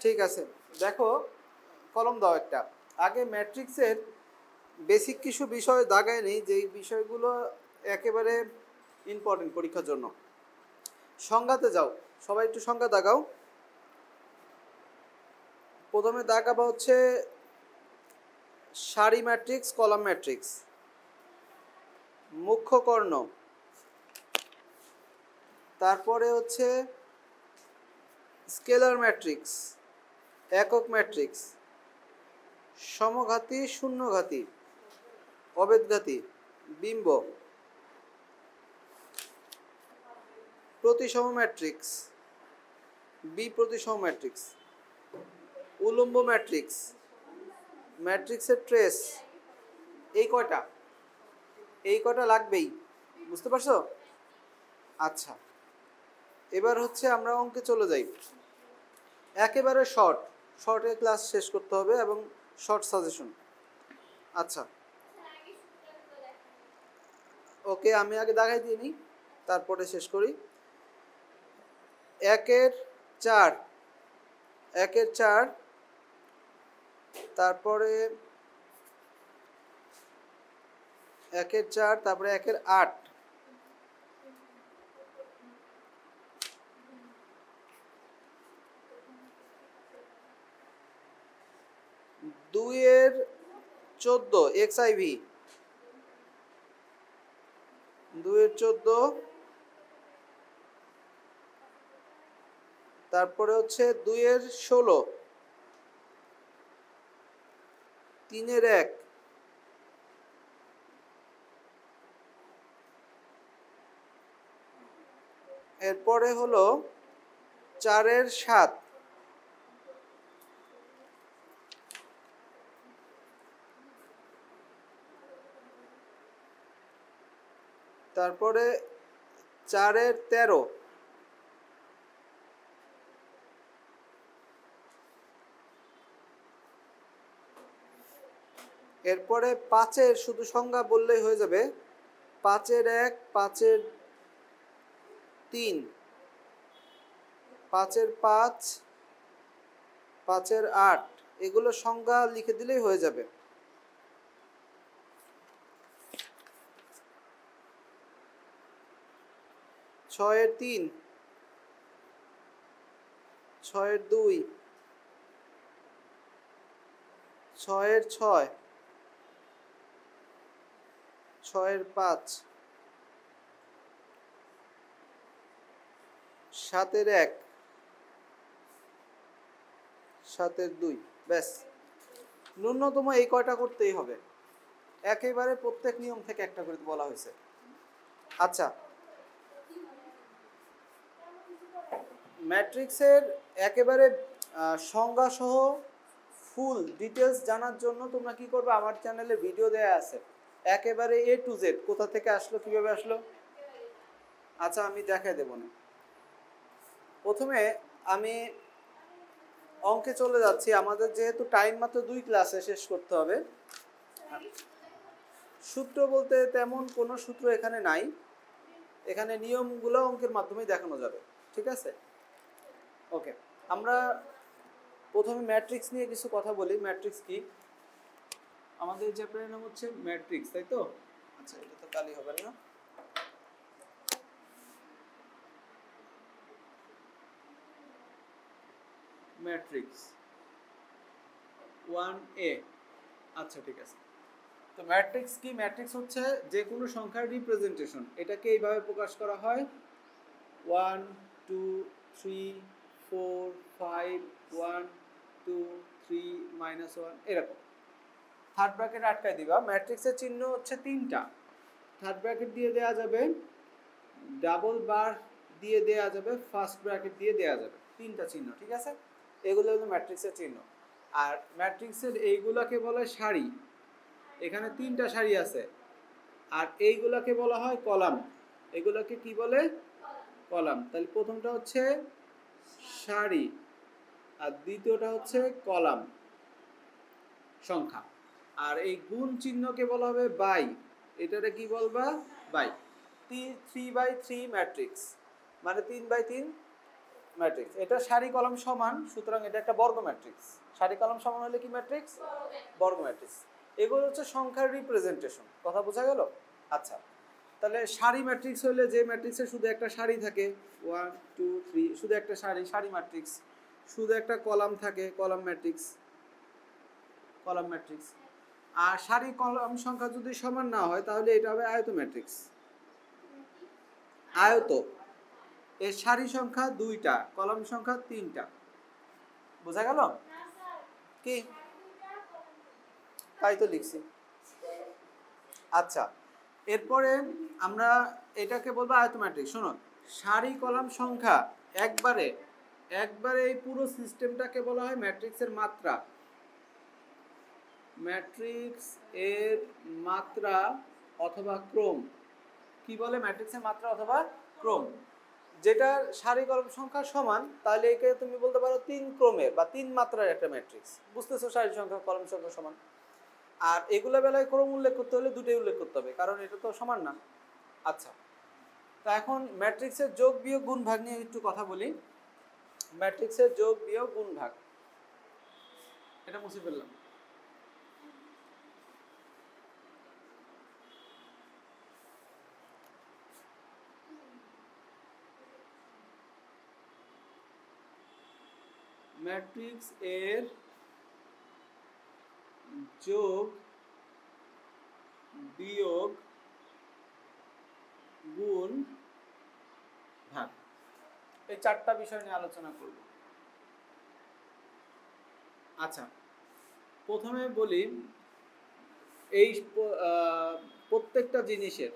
ঠিক আছে, দেখো কলম দাও একটা। আগে ম্যাট্রিক্সের বেসিক কিছু বিষয় দাগায় নেই, যেই বিষয়গুলো একেবারে ইম্পর্টেন্ট পরীক্ষার জন্য। সংজ্ঞাতে যাও, সবাই একটু সংজ্ঞা দাগাও। প্রথমে দাগাবা হচ্ছে সারি ম্যাট্রিক্স, কলাম ম্যাট্রিক্স, মুখ্য কর্ণ, তারপরে হচ্ছে স্কেলার ম্যাট্রিক্স, একক ম্যাট্রিক্স, সমঘাতী, শূন্যঘাতী, অবেদঘাতী, বিম্ব, প্রতিসম ম্যাট্রিক্স, বিপ্রতিসম ম্যাট্রিক্স, উলম্ব ম্যাট্রিক্স, ম্যাট্রিক্সের ট্রেস। এই কয়টা লাগবেই, বুঝতে পারছো? আচ্ছা, এবার হচ্ছে আমরা অঙ্কে চলে যাই। একেবারে শর্টে ক্লাস শেষ করতে হবে এবং শর্ট সাজেশন। আচ্ছা ওকে, আমি আগে দেখাই দিয়ে নিই, তারপরে শেষ করি। 1-4, তারপরে 1-4, তারপরে 1-8, 2-14 XIV, 2-14, তারপরে হচ্ছে 2-16, 3-1, এরপরে হলো 4-7, তারপরে 4-13, এরপরে 5-এর শুধু সংজ্ঞা বললেই হয়ে যাবে। 5-1, 5-3, 5-5, 5-8, এগুলো সংজ্ঞা লিখে দিলেই হয়ে যাবে। 6-3, 6-2, 6-6, 6-5, 7-1, 7-2, ব্যাস। ন্যূনতম এই কয়টা করতেই হবে, একেবারে প্রত্যেক নিয়ম থেকে একটা করে বলা হয়েছে। আচ্ছা, ম্যাট্রিক্সের একেবারে সংজ্ঞা সহ ফুল ডিটেলস জানার জন্য তোমরা কি করবে, আমার চ্যানেলে ভিডিও দেয়া আছে একেবারে A to Z, কোথা থেকে আসলো, কিভাবে আসলো। আচ্ছা আমি দেখাই দেব না। প্রথমে আমি অঙ্কে চলে যাচ্ছি। আমাদের যেহেতু টাইম মাত্র 2 ক্লাসে শেষ করতে হবে, সূত্র বলতে তেমন কোনো সূত্র এখানে নাই, এখানে নিয়মগুলো অঙ্কের মাধ্যমেই দেখানো যাবে, ঠিক আছে? ওকে, আমরা প্রথমে ম্যাট্রিক্স নিয়ে কিছু কথা বলি। ম্যাট্রিক্স কি? আমাদের চ্যাপ্টারের নাম হচ্ছে ম্যাট্রিক্স, তাই তো? আচ্ছা, এটা তো কালি হবে না। ম্যাট্রিক্স 1A, আচ্ছা ঠিক আছে। তো ম্যাট্রিক্স কি? ম্যাট্রিক্স হচ্ছে যে কোনো সংখ্যার রিপ্রেজেন্টেশন। এটাকে এইভাবে প্রকাশ করা হয় 1 2 3 4 5 1 2 3 -1, এরকম। থার্ড ব্র্যাকেট আটকায় দিবা। ম্যাট্রিক্সের চিহ্ন হচ্ছে 3টা। থার্ড ব্র্যাকেট দিয়ে দেওয়া যাবে, ডাবল বার দিয়ে দেওয়া যাবে, ফার্স্ট ব্র্যাকেট দিয়ে দেওয়া যাবে, 3টা চিহ্ন, ঠিক আছে? এগুলো হলো ম্যাট্রিক্সের চিহ্ন। আর ম্যাট্রিক্সের এইগুলাকে বলে সারি। এখানে 3টা সারি আছে। আর এইগুলাকে বলা হয় কলাম। এগুলাকে কি বলে? কলাম। তাহলে প্রথমটা হচ্ছে সারি আর দ্বিতীয়টা হচ্ছে কলাম সংখ্যা। আর এই গুণ চিহ্নকে বলা হবে বাই। এটারে কি বলবা? বাই। 3/3 ম্যাট্রিক্স মানে 3/3 ম্যাট্রিক্স। এটা সারি কলাম সমান, সুতরাং এটা একটা বর্গ ম্যাট্রিক্স। সারি কলাম সমান হলে কি ম্যাট্রিক্স? বর্গ ম্যাট্রিক্স। এগুলো হচ্ছে সংখ্যার রিপ্রেজেন্টেশন। কথা বোঝা গেল? আচ্ছা, তাহলে সারি ম্যাট্রিক্স হলে যে ম্যাট্রিক্সে শুধু একটা সারি থাকে, 1 2 3, শুধু একটা সারি, সারি ম্যাট্রিক্স। শুধু একটা কলাম থাকে, কলাম ম্যাট্রিক্স, কলাম ম্যাট্রিক্স। আর সারি কলাম সংখ্যা যদি সমান না হয় তাহলে এটা হবে আয়ত ম্যাট্রিক্স। আয়ত। এর সারি সংখ্যা 2টা, কলাম সংখ্যা 3টা। বোঝা গেল? কি? তাই তো লিখছি। আচ্ছা, এরপরে আমরা এটাকে বলবো আয়ত ম্যাট্রিক্স। শোনো, সারি কলাম সংখ্যা একবারে এই পুরো সিস্টেমটাকে বলা হয় ম্যাট্রিক্সের মাত্রা। ম্যাট্রিক্স এর মাত্রা অথবা ক্রম। কি বলে? ম্যাট্রিক্সের মাত্রা অথবা ক্রম। যেটা সারি কলাম সংখ্যা সমান, তাহলে একে তুমি বলতে পারো 3 ক্রমের বা 3 মাত্রার একটা ম্যাট্রিক্স। বুঝতেছো? সারি সংখ্যা কলাম সংখ্যা সমান। আর এগুলো বেলায় ক্রম উল্লেখ করতে হলে দুটোই উল্লেখ করতে হবে, কারণ এটা তো সমান না। আচ্ছা, তো এখন ম্যাট্রিক্সের যোগ বিয়োগ গুণ ভাগ নিয়ে একটু কথা বলি। ম্যাট্রিক্সের যোগ বিয়োগ গুণ ভাগ, এটা মুছে ফেললাম। ম্যাট্রিক্স এর যোগ বিয়োগ গুণ ভাগ, এই 4টা বিষয় নিয়ে আলোচনা করব। আচ্ছা, প্রথমে বলি এই প্রত্যেকটা জিনিসের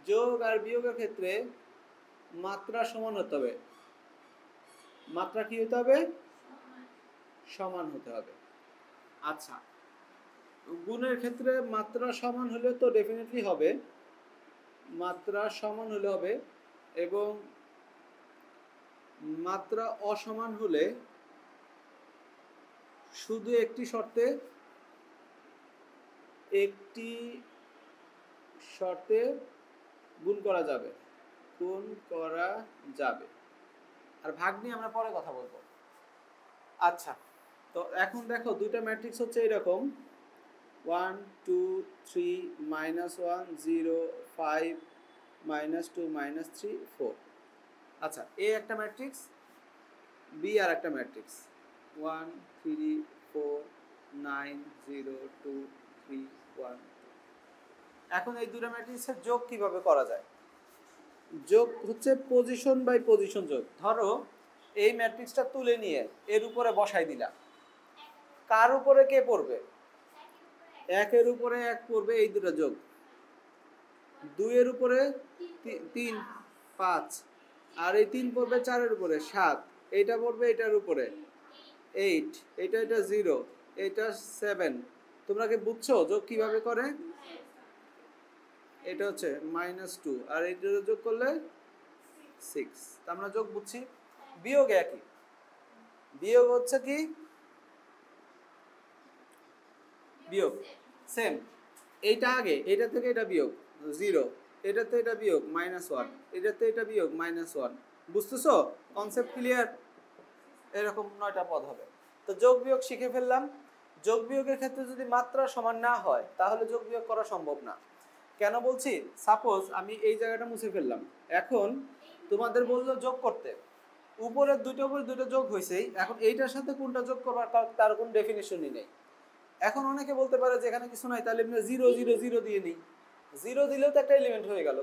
যোগ আর বিয়োগের ক্ষেত্রে মাত্রা সমান হতে হবে। মাত্রা কি হতে হবে? সমান হতে হবে। আচ্ছা, গুণের ক্ষেত্রে মাত্রা সমান হলে তো ডেফিনেটলি হবে, মাত্রা সমান হলে হবে। এবং মাত্রা অসমান হলে শুধু একটি শর্তে গুণ করা যাবে, গুণ করা যাবে। আর ভাগ নিয়ে আমরা পরে কথা বলবো। আচ্ছা, তো এখন দেখো দুইটা ম্যাট্রিক্স হচ্ছে এরকম, 1 2 3 -1 0 5 -2 -3 4। আচ্ছা, এ একটা ম্যাট্রিক্স, বি আর একটা ম্যাট্রিক্স, 1 3 4 9 0 2 3 1। এখন এই দুটো ম্যাট্রিক্সের যোগ কিভাবে করা যায়? যোগ হচ্ছে পজিশন বাই পজিশন যোগ। ধরো এই ম্যাট্রিক্সটা তুলে নিয়ে এর উপরে বসাই দিলা, কার উপরে কে পড়বে? 1 এর উপরে 1 পড়বে, এই দুটো যোগ। 2 এর উপরে 3 5, আর এই 3 পড়বে 4 এর উপরে 7, এইটা পড়বে এটার উপরে 8, এটা 0, এটা 7। তোমরা কি বুঝছো যোগ কিভাবে করে? এটা হচ্ছে -2, আর এইটা যোগ করলে 6। আমরা যোগ বুঝছি। বিয়োগ একই, বিয়োগ হচ্ছে কি? বিয়োগ সেম। এইটা আগে, এটা থেকে এটা বিয়োগ 0, এটাতে এটা বিয়োগ -1, এটাতে এটা বিয়োগ -1। বুঝতেছো? Concept clear? এরকম 9টা পদ হবে। তো যোগ বিয়োগ শিখে ফেললাম। যোগ বিয়োগের ক্ষেত্রে যদি মাত্রা সমান না হয় তাহলে যোগ বিয়োগ করা সম্ভব না। কেন বলছি? সাপোজ আমি এই জায়গাটা মুছে ফেললাম, এখন তোমাদের বললো যোগ করতে, উপরের দুটো উপরে দুটো যোগ হয়েছেই, এখন এইটার সাথে কোনটা যোগ করবার তার কোনো ডেফিনেশনই নেই। এখন অনেকে বলতে পারে যে এখানে কিছু নাই, তাহলে 0 0 0 দিয়ে নিই। 0 দিলেও তো একটা এলিমেন্ট হয়ে গেল,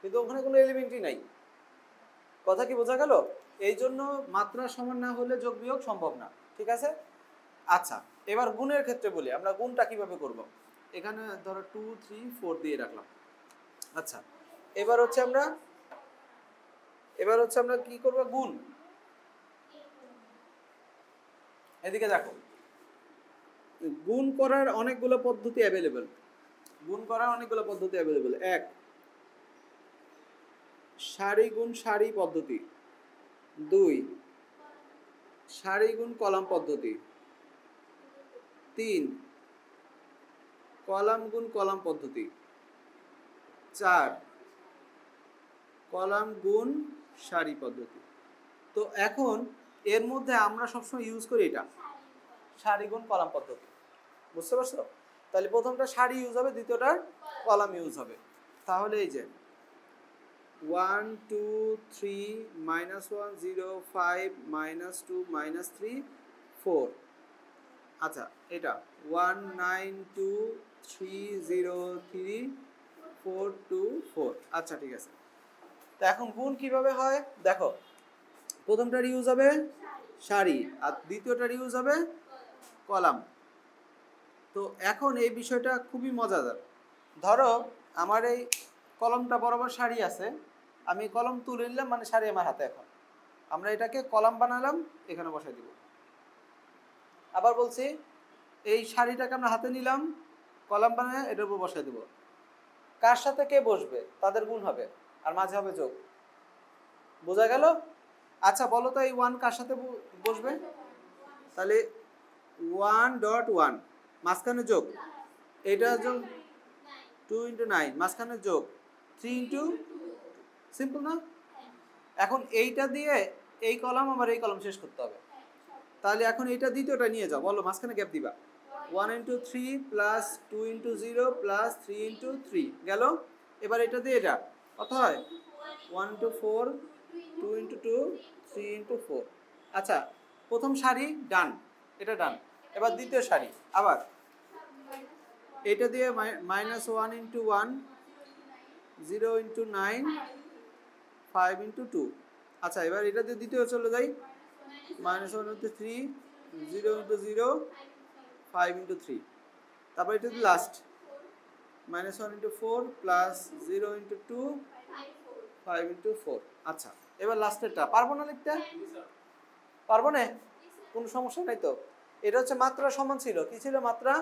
কিন্তু ওখানে কোনো এলিমেন্টই নাই। কথা কি বোঝা গেল? এই জন্য মাত্রা সমান না হলে যোগ বিয়োগ সম্ভব না। ঠিক আছে? আচ্ছা, এবার গুণের ক্ষেত্রে বলি, আমরা গুণটা কিভাবে করব। এখানে ধরো 2 3 4 দিয়ে রাখলাম। আচ্ছা, এবার হচ্ছে আমরা কি করব? গুণ। এদিকে দেখো, গুণ করার অনেকগুলো পদ্ধতি অ্যাভেলেবল। এক, সারি গুণ সারি পদ্ধতি। 2, সারি গুণ কলাম পদ্ধতি। 3, কলাম গুণ কলাম পদ্ধতি। 4, কলাম গুণ সারি পদ্ধতি। তো এখন এর মধ্যে আমরা সবসময় ইউজ করি এটা সারি গুণ কলাম পদ্ধতি, বুঝতে পারছো? তাহলে প্রথমটা সারি ইউজ হবে, দ্বিতীয়টা কলাম ইউজ হবে। তাহলে এই যে 1 2 3 -1 0 5 -2 -3 4, আচ্ছা এটা 1 9 2 3 0 3 4 2 4, আচ্ছা ঠিক আছে। তো এখন গুণ কিভাবে হয় দেখো, প্রথমটার ইউজ হবে সারি আর দ্বিতীয়টার ইউজ হবে কলাম। তো এখন এই বিষয়টা খুবই মজাদার। ধরো আমার এই কলমটা বরাবর সারি আছে, আমি কলম তুলে নিলাম, মানে সারি আমার হাতে, এখন আমরা এটাকে কলাম বানালাম, এখানে বসাই দিব। আবার বলছি এই সারিটাকে আমরা হাতে নিলাম, কলাম বানায় এটার উপর বসাই দেব। কার সাথে কে বসবে তাদের গুণ হবে, আর মাঝে হবে যোগ। বোঝা গেল? আচ্ছা বলো তো এই 1 কার সাথে বসবে? তাহলে 1.1 মাঝখানে যোগ, এটা যোগ 2 × 9 মাঝখানে যোগ 3 × সিম্পল না? এখন এইটা দিয়ে এই কলাম আবার এই কলাম শেষ করতে হবে। তাহলে এখন এইটা দ্বিতীয়টা নিয়ে যাও, বলো মাঝখানে গ্যাপ দিবা। 1 × 3 প্লাস 2 × 0 প্লাস 3 × 3 গেল। এবার এটা দিয়ে এটা কত হয়? 1 × 4 2 × 2 3 × 4। আচ্ছা প্রথম সারি ডান, এটা ডান। এবার দ্বিতীয় সারি আবার এটা দিয়ে -1 × 1 0 × 9 5 × 2। আচ্ছা এবার এটা দিয়ে দ্বিতীয় চলে যাই, -1 × 3 0 × 0 5 × 3। তারপর এটা লাস্ট -1 × 4 প্লাস 0 × 2 5 × 4। আচ্ছা এবার লাস্টেরটা পারবো না লিখতে? পারবো না, কোনো সমস্যা নাই তো। এটা হচ্ছে মাত্রা সমান ছিল, কি ছিল? মাত্রা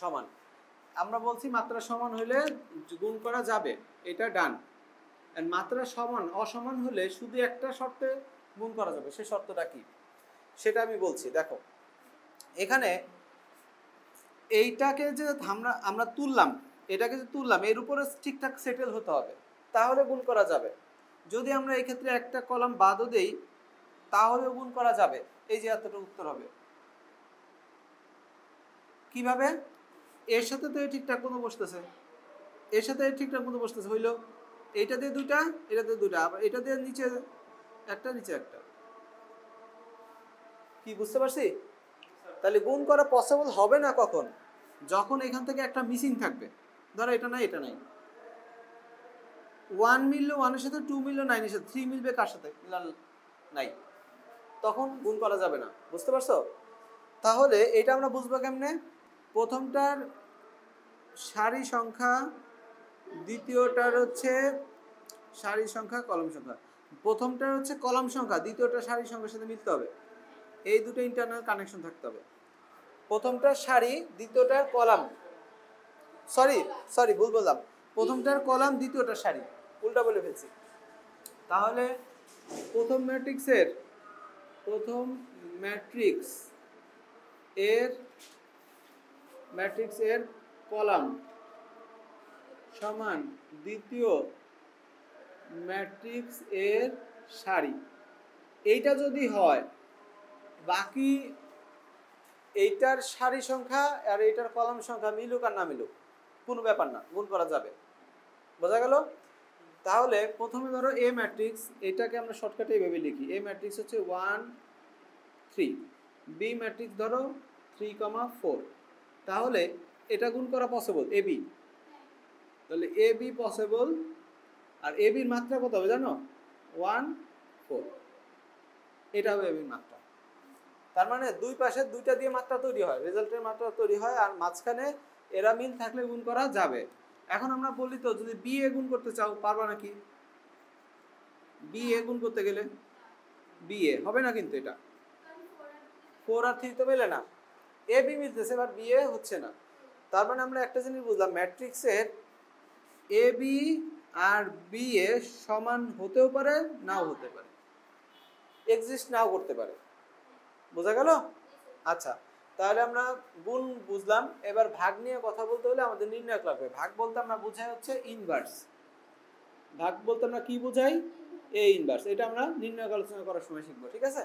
সমান। আমরা বলছি মাত্রা সমান হলে গুণ করা যাবে, এটা ডান। আর মাত্রা সমান অসমান হলে শুধু একটা শর্তে গুণ করা যাবে, সেই শর্তটা কি সেটা আমি বলছি। দেখো এখানে এইটাকে যে আমরা তুললাম, এটাকে যে তুললাম এর উপরে ঠিকঠাক সেটেল হতে হবে, তাহলে গুণ করা যাবে। যদি আমরা এই ক্ষেত্রে একটা কলাম বাদও দেই তাহলেও গুণ করা যাবে। এই যে এতটা উত্তর হবে। কিভাবে? এর সাথে তো ঠিকঠাক মতো বসতেছে, এর সাথে ঠিকঠাক মতো বসতেছে, হইলো এইটা দিয়ে দুইটা, এটা দিয়ে দুইটা, আবার এটা দিয়ে নিচে একটা নিচে একটা। কি বুঝতে পারছি? তাহলে গুণ করা পসিবল হবে না কখন? যখন এখান থেকে একটা মিসিং থাকবে। ধরো এটা নাই, এটা নাই, 1 মিললো 1 এর সাথে, 2 মিললো 9 এর সাথে, 3 মিলবে কার সাথে? নাই, তখন গুণ করা যাবে না। বুঝতে পারছো? তাহলে এটা আমরা বুঝবো কেমনে? প্রথমটার সারি সংখ্যা, দ্বিতীয়টার হচ্ছে সারি সংখ্যা কলম সংখ্যা। প্রথমটার হচ্ছে কলম সংখ্যা, দ্বিতীয়টা সারি সংখ্যার সাথে মিলতে হবে। এই দুটো ইন্টারনাল কানেকশন থাকতে হবে। প্রথমটার সারি, দ্বিতীয়টার কলাম, সরি ভুল বললাম, প্রথমটার কলাম, দ্বিতীয়টার সারি, উল্টা বলে ফেলছি। তাহলে প্রথম ম্যাট্রিক্স এর কলাম সমান দ্বিতীয় ম্যাট্রিক্স এর সারি। এইটা যদি হয়, বাকি এইটার সারি সংখ্যা আর এইটার কলাম সংখ্যা মিলুক আর না মিলুক কোনো ব্যাপার না, গুণ করা যাবে। বোঝা গেল? তাহলে প্রথমে ধরো এ ম্যাট্রিক্স, এটাকে আমরা শর্টকাটে এইভাবে লিখি। এ ম্যাট্রিক্স হচ্ছে 1 3, বি ম্যাট্রিক্স ধরো 3, 4। তাহলে এটা গুণ করা পসিবল, এ বি। তাহলে এ বি পসিবল, আর এ বির মাত্রা কত হবে জানো? 1 4, এটা হবে এ বির মাত্রা। তার মানে দুই পাশে দুইটা দিয়ে মাত্রা তৈরি হয়, রেজাল্টের মাত্রা তৈরি হয়, আর মাঝখানে এরা মিল থাকলে গুণ করা যাবে। এখন আমরা বলি তো যদি বি এ গুণ করতে চাও পারবা নাকি? বি এ গুণ করতে গেলে বি এ হবে না, কিন্তু এটা 4 আর 3 তো মেলে না, এ বি মিলতেছে বাট বি এ হচ্ছে না। তার মানে আমরা একটা জিনিস বুঝলাম, ম্যাট্রিক্সের A B R B A সমান হতেও পারে, নাও হতে পারে, এক্সিস্ট নাও করতে পারে। বোঝা গেল? আচ্ছা তাহলে আমরা গুণ বুঝলাম। এবার ভাগ নিয়ে কথা বলতে হলে আমাদের নির্ণায়ক লাগবে। ভাগ বলতে আমরা বুঝাই হচ্ছে ইনভার্স। ভাগ বলতে আমরা কি বুঝাই? এ ইনভার্স, এটা আমরা নির্ণয় আলোচনা করার সময় শিখবো, ঠিক আছে?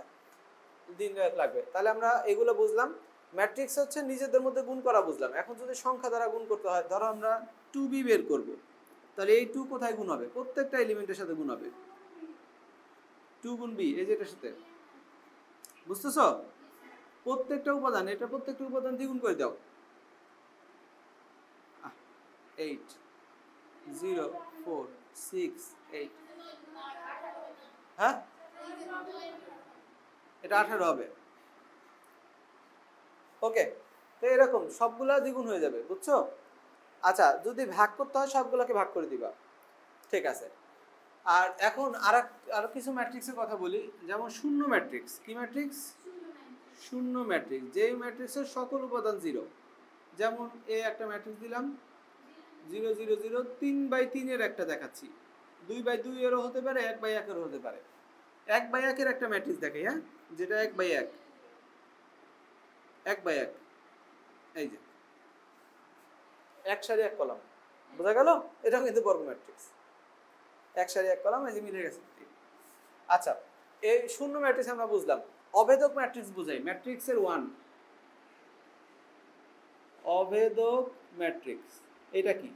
দিন রাত লাগবে। তাহলে আমরা এগুলো বুঝলাম। ম্যাট্রিক্স হচ্ছে নিজেদের মধ্যে গুণ করা বুঝলাম। এখন যদি সংখ্যা দ্বারা গুণ করতে হয়, ধরো আমরা 2b বের করব, তাহলে এই 2 কোথায় গুণ হবে? প্রত্যেকটা এলিমেন্টের সাথে গুণ হবে। 2 গুণ b, এই যে এটার সাথে, বুঝতেছো? প্রত্যেকটা উপাদান, এটা প্রত্যেকটা উপাদান দ্বিগুণ করে দাও। 8 0 4 6 8, হ্যাঁ এটা 18 হবে। ওকে, তো এরকম সবগুলা দ্বিগুণ হয়ে যাবে, বুঝছো? আচ্ছা, যদি ভাগ করতে হয় সবগুলোকে ভাগ করে দিবা, ঠিক আছে? আর এখন আরো কিছু ম্যাট্রিক্সের কথা বলি, যেমন শূন্য ম্যাট্রিক্স। কি ম্যাট্রিক্স? শূন্য ম্যাট্রিক্স, যেই ম্যাট্রিক্সের সকল উপাদান জিরো। যেমন এ একটা ম্যাট্রিক্স দিলাম 0 0 0, 3/3 এর একটা দেখাচ্ছি, 2/2 এরও হতে পারে, 1/1 এরও হতে পারে। 1/1 এর একটা ম্যাট্রিক্স দেখে, হ্যাঁ, যেটা 1/1 1/1, এই যে এক সারি এক কলাম, বোঝা গেল? এটাও কিন্তু বর্গ ম্যাট্রিক্স, এক সারি এক কলাম, এই যে মিলে গেছে। আচ্ছা, এই শূন্য ম্যাট্রিক্স আমরা বুঝলাম। অভেদক ম্যাট্রিক্স বুঝাই, ম্যাট্রিক্সের ওয়ান। অভেদক ম্যাট্রিক্স এটা কি?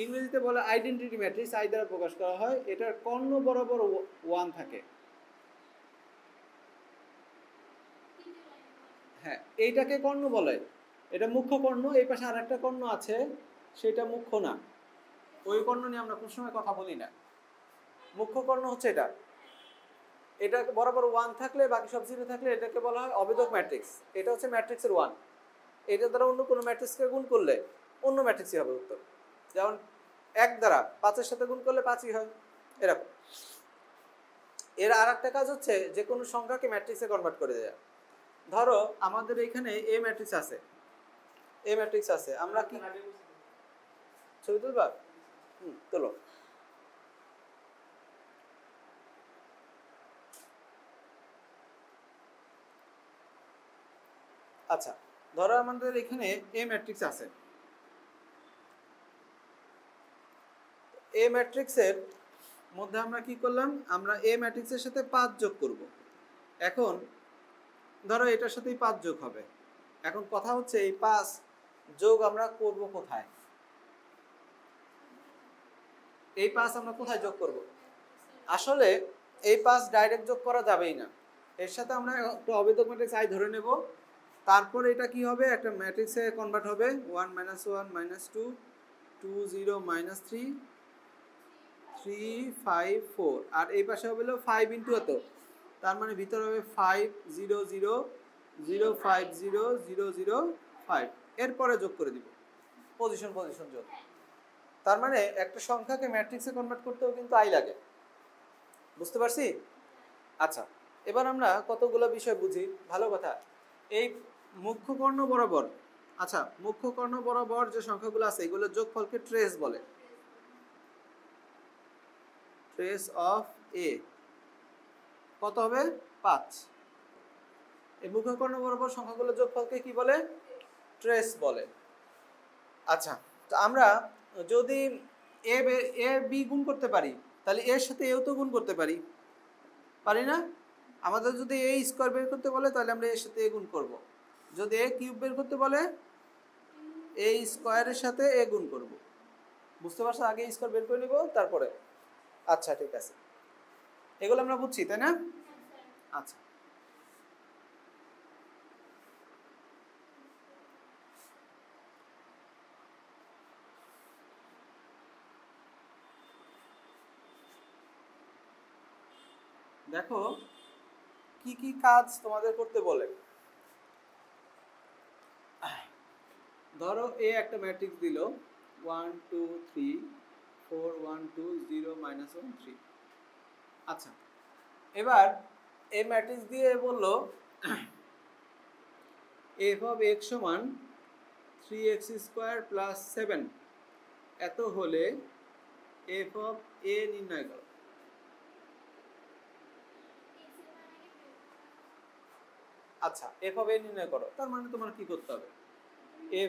ইংরেজিতে বলে আইডেন্টিটি ম্যাট্রিক্স, আই দ্বারা প্রকাশ করা হয়। এটার কর্ণ বরাবর ওয়ান থাকে। হ্যাঁ, এইটাকে কর্ণ বলে, এটা মুখ্য কর্ণ। এই পাশে আর একটা কর্ণ আছে, সেটা মুখ্য না। ওই কর্ণ নিয়ে আমরা কোন সময় কথা বলি না। মুখ্য কর্ণ হচ্ছে এটা, এটা বরাবর ওয়ান থাকলে, বাকি সব জিরো থাকলে এটাকে বলা হয় অভেদক ম্যাট্রিক্স। এটা হচ্ছে ম্যাট্রিক্সের ওয়ান। এটা দ্বারা অন্য কোনো ম্যাট্রিক্সকে গুণ করলে অন্য ম্যাট্রিক্সই হবে উত্তর। যেমন 1 দ্বারা 5-এর সাথে গুণ করলে 5ই হয়, এরকম। এর আর একটা কাজ হচ্ছে যে কোনো সংখ্যাকে ম্যাট্রিক্সে কনভার্ট করে দেয়া। ধরো আমাদের এখানে এ ম্যাট্রিক্স আছে, এ ম্যাট্রিক্স আছে, আমরা কি ছবি তুলবা? তোলো। আচ্ছা, ধরো আমাদের এখানে এ ম্যাট্রিক্স আছে। এ ম্যাট্রিক্সের মধ্যে আমরা কি করলাম? আমরা এ ম্যাট্রিক্সের সাথে 5 যোগ করব। এখন ধরো এটার সাথেই 5 যোগ হবে। এখন কথা হচ্ছে এই 5 যোগ আমরা করব কোথায়? এই 5 আমরা কোথায় যোগ করব? আসলে এই 5 ডাইরেক্ট যোগ করা যাবেই না। এর সাথে আমরা একটা অভেদক ম্যাট্রিক্স আই ধরে নেব। তারপর এটা কি হবে? একটা ম্যাট্রিক্সে কনভার্ট হবে। 1 - 1 - 2 2 0 - 3 3 5 4, আর এই পাশে হবে 5 ইনটু এত, তার মানে ভিতরে হবে 5 0 0 0 5 0 0 0 5। এরপরে যোগ করে দিব, পজিশন যোগ। তার মানে একটা সংখ্যাকে ম্যাট্রিক্সে কনভার্ট করতেও কিন্তু আই লাগে, বুঝতে পারছি? আচ্ছা, এবার আমরা কতগুলো বিষয় বুঝি, ভালো কথা। এই মুখ্য কর্ণ বরাবর, আচ্ছা মুখ্য কর্ণ বরাবর যে সংখ্যাগুলো আছে এগুলোর যোগফলকে ট্রেস বলে। ট্রেস অফ এ কত হবে? 5। এই মুখ্য কর্ণ বরাবর সংখ্যাগুলোর যোগফলকে কি বলে? ট্রেস বলে। আচ্ছা, তো আমরা যদি এ বি গুণ করতে পারি, তাহলে এর সাথে এও তো গুণ করতে পারি, পারি না? আমাদের যদি এ স্কোয়ার বের করতে বলে তাহলে আমরা এর সাথে এ গুণ করব। যদি এ কিউব বের করতে বলে এ স্কোয়ারের সাথে এ গুণ করব। বুঝতে পারছো? আগে স্কোয়ার বের করে নিব তারপরে। আচ্ছা ঠিক আছে, এগুলো আমরা বুঝছি তাই না? আচ্ছা, দেখো কি কি কাজ তোমাদের করতে বলে। ধরো এ একটা ম্যাট্রিক্স দিল 1 2 3 4 1 2 0 -1 3। আচ্ছা, এবার এই ম্যাট্রিক্স দিয়ে বলল f of x সমান 3x² + 7 এত হলে f of a নির্ণয় করো। আচ্ছা, f of a নির্ণয় করো, তার মানে তোমার কি করতে হবে?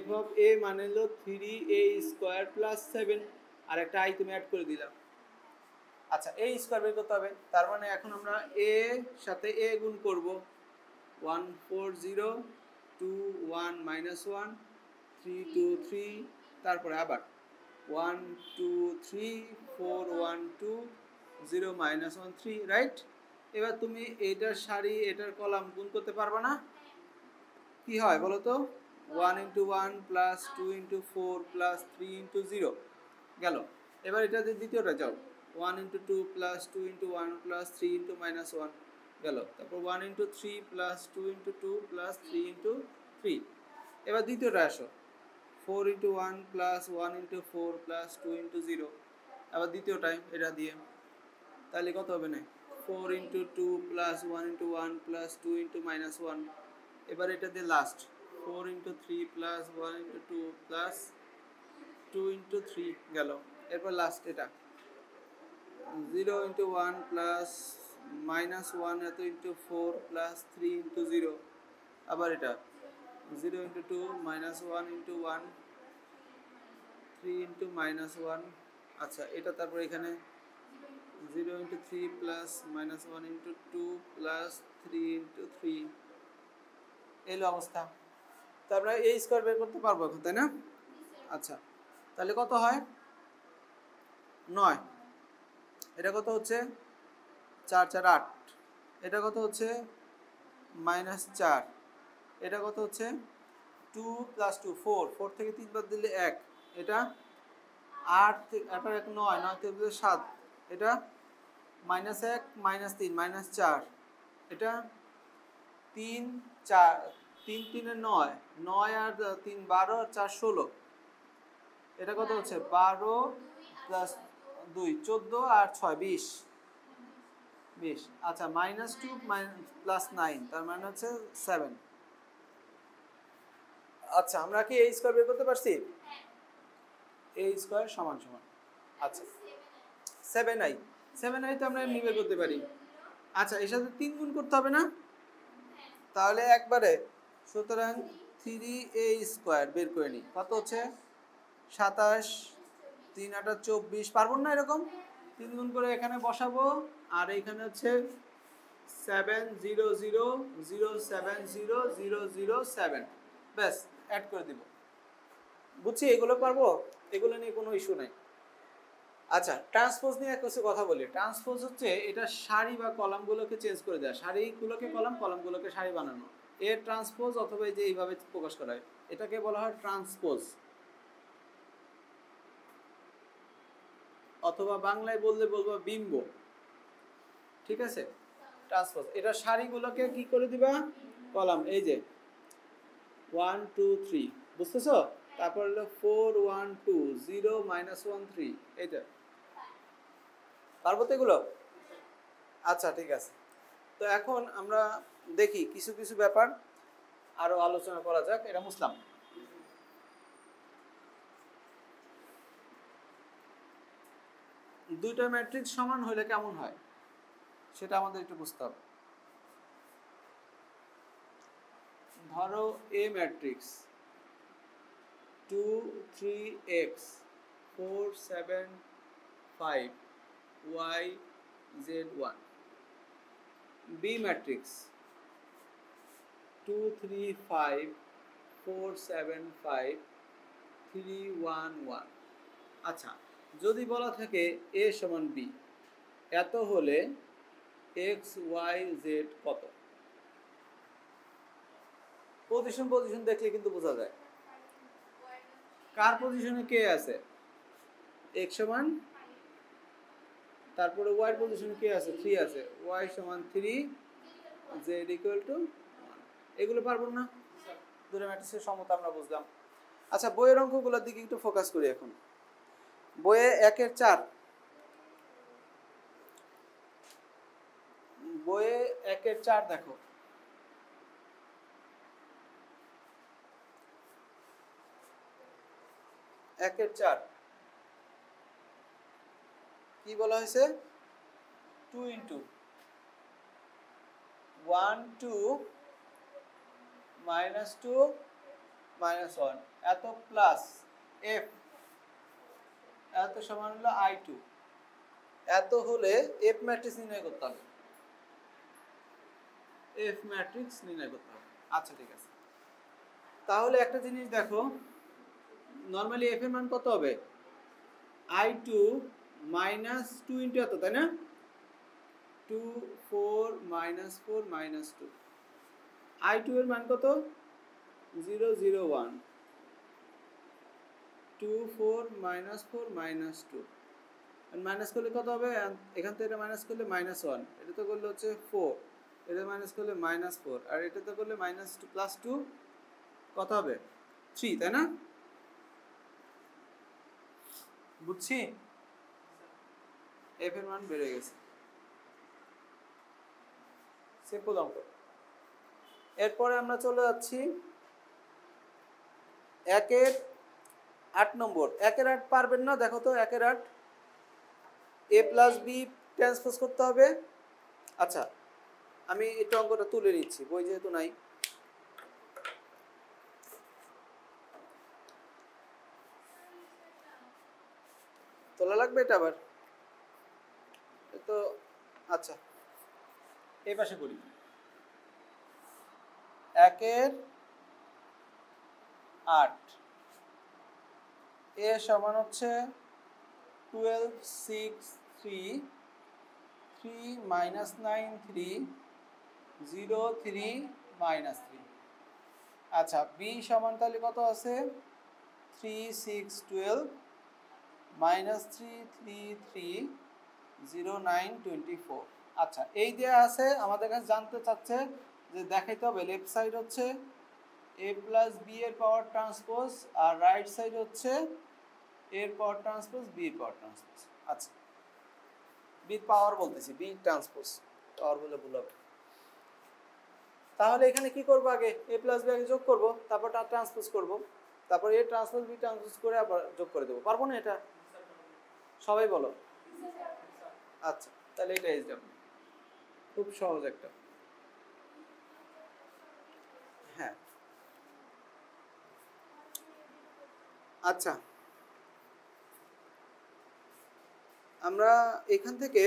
f of a মানে হলো 3a² + 7, আর একটা i তুমি অ্যাড করে দিলাম। আচ্ছা a স্কয়ার বের করতে হবে, তার মানে এখন আমরা a সাথে a গুণ করব। 1 4 0 2 1 -1 3 2 3, তারপরে আবার 1 2 3 4 1 2 0 -1 3, রাইট? এবার তুমি এটার সারি এটার কলাম গুণ করতে পারবা না? কি হয় বলো তো? 1 × 1 প্লাস 2 × 4 প্লাস 3 × 0 গেল। এবার এটাতে দ্বিতীয়টা যাও, 1 × 2 প্লাস 2 × 1 প্লাস 3 × -1 গেল। তারপর 1 × 3 প্লাস 2 × 2 প্লাস 3 × 3। এবার দ্বিতীয়টা আসো, 4 × 1 প্লাস 1 × 4 প্লাস 2 × 0। আবার দ্বিতীয় টাইম এটা দিয়ে, তাহলে কত হবে না? 4 × 2 প্লাস 1 × 1 প্লাস 2 × -1। এবার এটা দিয়ে লাস্ট 4 × 3 প্লাস 1 × 2 প্লাস 2 × 3 গেল। এরপর লাস্ট এটা 0 × 1 প্লাস -1 এত × 4 প্লাস 3 × 0। আবার এটা 0 × 2 -1 × 1 3 × -1। আচ্ছা এটা তারপর এখানে 0 × 3 প্লাস -1 × 2 প্লাস 3 × 3। এই অবস্থা। তারপরে a স্কয়ার বের করতে পারবো এখন, তাই না? আচ্ছা তাহলে কত হয়? 9। এটা কত হচ্ছে? 4 4 8। এটা কত হচ্ছে? -4। এটা কত হচ্ছে? 2 + 2 4। 4 থেকে 3 বাদ দিলে 1। এটা 8 থেকে 8 1 9, 9 থেকে 7। এটা -1 -3 -4। এটা 3 4 3 3 9, 9 আর 3 12 আর 4 16। এটা কত হচ্ছে? 12 + 2 14 আর 6 20। 20। আচ্ছা -2 + 9, তার মানে হচ্ছে 7। আচ্ছা আমরা কি a স্কয়ার বের করতে পারছি? a স্কয়ার সমান সমান, আচ্ছা 7i। 7i তো আমরা এমনি বের করতে পারি। আচ্ছা এর সাথে 3 গুণ করতে হবে না? তাহলে একবারে, সুতরাং 3a স্কয়ার বের করে নিই। কত হচ্ছে? 27 3 8 24। পারবো না এরকম? 3 গুণ করে এখানে বসাবো, আর এখানে হচ্ছে 7 0 0 0 7 0 0 0 7। ব্যাস অ্যাড করে দিব। বুঝছি এগুলো পারবো, এগুলো নিয়ে কোনো ইস্যু নাই। আচ্ছা ট্রান্সপোজ নিয়ে কিছু কথা বলি। ট্রান্সপোজ হচ্ছে এটা সারি বা কলামগুলোকে চেঞ্জ করে দেওয়া, সারিগুলোকে কলাম, কলামগুলোকে সারি বানানো। এর ট্রান্সপোজ অথবা এই যে এইভাবে প্রকাশ করা হয়, এটাকে বলা হয় ট্রান্সপোজ, অথবা বাংলায় বললে বলবো বিম্ব। ঠিক আছে? ট্রান্সপোজ এটা সারিগুলোকে কি করে দিবা? কলাম। এই যে 1 2 3, বুঝতেছো? তারপর হলো 4 1 2 0 -1 3। এইটা পারবো তো এগুলো? আচ্ছা ঠিক আছে। তো এখন আমরা দেখি কিছু কিছু ব্যাপার আরো আলোচনা করা যাক। এটা বুঝলাম। দুইটা ম্যাট্রিক্স সমান হলে কেমন হয় সেটা আমাদের একটু বুঝতে হবে। ধরো a matrix 2 3 x 4 7 5 y z 1। b matrix 2 3 5 4 7 5 3 1 1। আচ্ছা যদি বলা থাকে a সমান b, এত হলে x y z কত? পজিশন দেখলে কিন্তু বোঝা যায় কার পজিশনে কে আছে। x সমান, তারপরে y পজিশনে কে আছে? 3 আছে। y সমান 3, z = 1। এগুলো পারবো না? দুটো ম্যাট্রিক্সের সমতা আমরা বুঝলাম। আচ্ছা বইয়ের অঙ্কগুলোর দিকে একটু ফোকাস করি এখন। বইয়ে 1 এর 4, বইয়ে 1 এর 4 দেখো। একের 4 কি বলা হয়েছে? 2 × 1 2 -2 -1 এত প্লাস f এত সমান হলো i2। এত হলে এফ ম্যাট্রিক্স নির্ণয় করতে হবে, এফ ম্যাট্রিক্স নির্ণয় করতে হবে। আচ্ছা ঠিক আছে, তাহলে একটা জিনিস দেখো, নর্মালি এফ এর মান কত হবে, I2 মাইনাস 2 ইন্টু এত, তাই না, 2 4 মাইনাস 4 মাইনাস 2, I2 এর মান কত 0 0 1, 2 4 মাইনাস 4 মাইনাস 2, আর মাইনাস করলে কত হবে, এখান থেকে এটা মাইনাস করলে মাইনাস 1, এটা তো করলে হচ্ছে 4, এটা মাইনাস করলে মাইনাস 4, আর এটা তো করলে মাইনাস 2 প্লাস 2 কত হবে 3, তাই না, বুঝছি, এফ এর মান বেড়ে গেছে, সিম্পল অঙ্ক। এরপরে আমরা চলে যাচ্ছি 1-8 নম্বর। 1-8 পারবেন না, দেখো তো 1-8 a প্লাস বি ট্রান্সপোজ করতে হবে। আচ্ছা আমি এটা অঙ্কটা তুলে নিচ্ছি, বই যেহেতু নাই। তোলা লাগবে এটা আবার তো, আচ্ছা এই পাশে করি। 1-8 এ সমান হচ্ছে 12 6 3 3 মাইনাস 9 3 0 3 মাইনাস 3। আচ্ছা বি সমান তাহলে কত আছে 3 6 12 মাইনাস 3 3 3 0 9 24। আচ্ছা এই দেয়া আছে, আমাদের কাছে জানতে চাচ্ছে যে দেখাইতে হবে লেফট সাইড হচ্ছে a প্লাস বি এর পাওয়ার ট্রান্সপোজ আর রাইট সাইড হচ্ছে এর পাওয়ার ট্রান্সপোজ বি এর পাওয়ার ট্রান্সপোজ। আচ্ছা বি পাওয়ার বলতেছি, বি ট্রান্সপোজ পাওয়ার বলে ভুল হবে। তাহলে এখানে কি করব, আগে a প্লাস বি আগে যোগ করব, তারপর ট্রান্সপোজ করব, তারপর a ট্রান্সপোজ বি ট্রান্সপোজ করে আবার যোগ করে দেব, পারবো না এটা, সবাই বলো। আচ্ছা তাহলে এটা এসডব্লিউ, খুব সহজ একটা। হ্যাঁ আচ্ছা আমরা এখান থেকে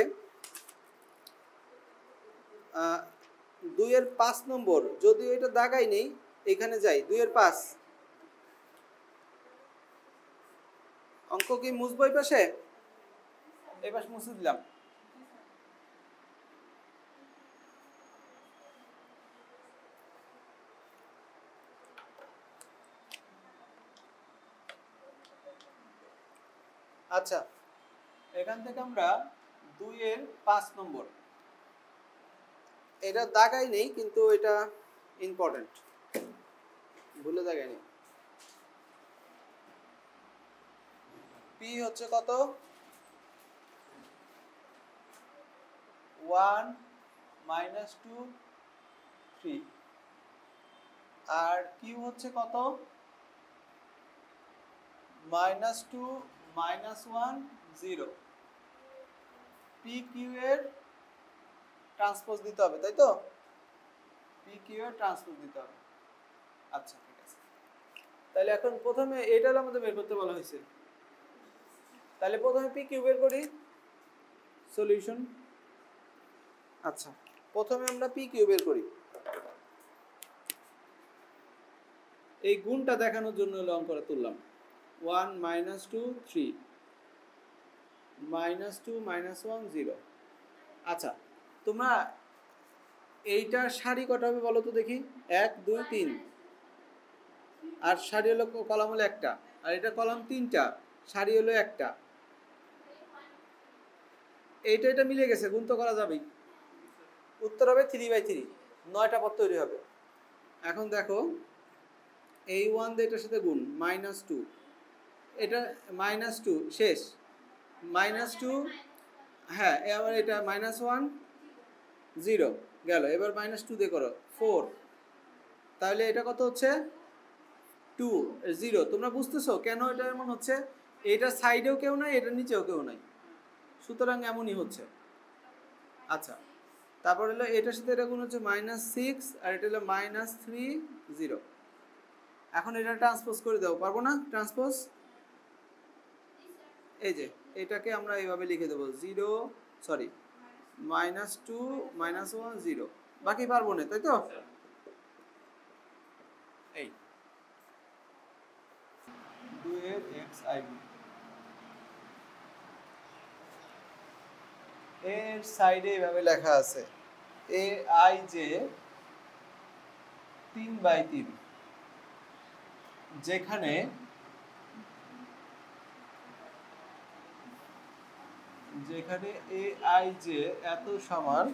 2-5 নম্বর, যদিও এটা দাগাই নেই, এখানে যাই 2-5 অঙ্ক কি মুছবো, এই পাশে এই পাশে মুছে দিলাম। আচ্ছা এখান থেকে আমরা 2-5 নম্বর, এটা দাগাই নেই কিন্তু এটা ইম্পর্টেন্ট, ভুলে দাগাই নেই। পি হচ্ছে কত 1 মাইনাস 2 3, আর কিউ হচ্ছে কত মাইনাস 2 মাইনাস 1 0। পি কিউ এর ট্রান্সপোজ দিতে হবে, তাই তো, পি কিউ এর ট্রান্সপোজ দিতে হবে। আচ্ছা ঠিক আছে, তাহলে এখন প্রথমে এটা আমাদের বের করতে বলা হয়েছে, তাহলে প্রথমে পি কিউ বের করি, সলিউশন। আচ্ছা প্রথমে আমরা পি কিউ বের করি, এই গুণটা দেখানোর জন্য অঙ্কটা তুললাম। 1 মাইনাস 2 3 মাইনাস 2 মাইনাস 1 0। আচ্ছা তোমরা এইটার সারি কটা হবে বলো তো দেখি, 1 2 3, আর সারি হলো কলাম হলো একটা, আর এটা কলাম 3টা, সারি হলো একটা, এইটা এটা মিলে গেছে, গুণ তো করা যাবেই, উত্তর হবে 3/3, 9টা পদ তৈরি হবে। এখন দেখো এই 1 দিয়ে এটার সাথে গুণ মাইনাস 2, এটা মাইনাস 2 শেষ, মাইনাস 2, হ্যাঁ এবার এটা মাইনাস 1 0 গেল, এবার মাইনাস 2 দিয়ে করো 4, তাহলে এটা কত হচ্ছে 2 0। তোমরা বুঝতেছো কেন এটা এমন হচ্ছে, এটার সাইডেও কেউ নাই, এটার নিচেও কেউ নাই, সুতরাং এমনই হচ্ছে। আচ্ছা তারপর হলো এটার সাথে এটা গুণ হচ্ছে মাইনাস 6, আর এটা হলো মাইনাস 3 0। এখন এটা ট্রান্সপোজ করে দাও, পারবো না ট্রান্সপোজ, এই যে এটাকে আমরা এইভাবে লিখে দেবো -2 -1 0, বাকি পারবো না তাই তো। এই 2 এর xib এর সাইডে এইভাবে লেখা আছে aij 3/3, যেখানে aij এত সমান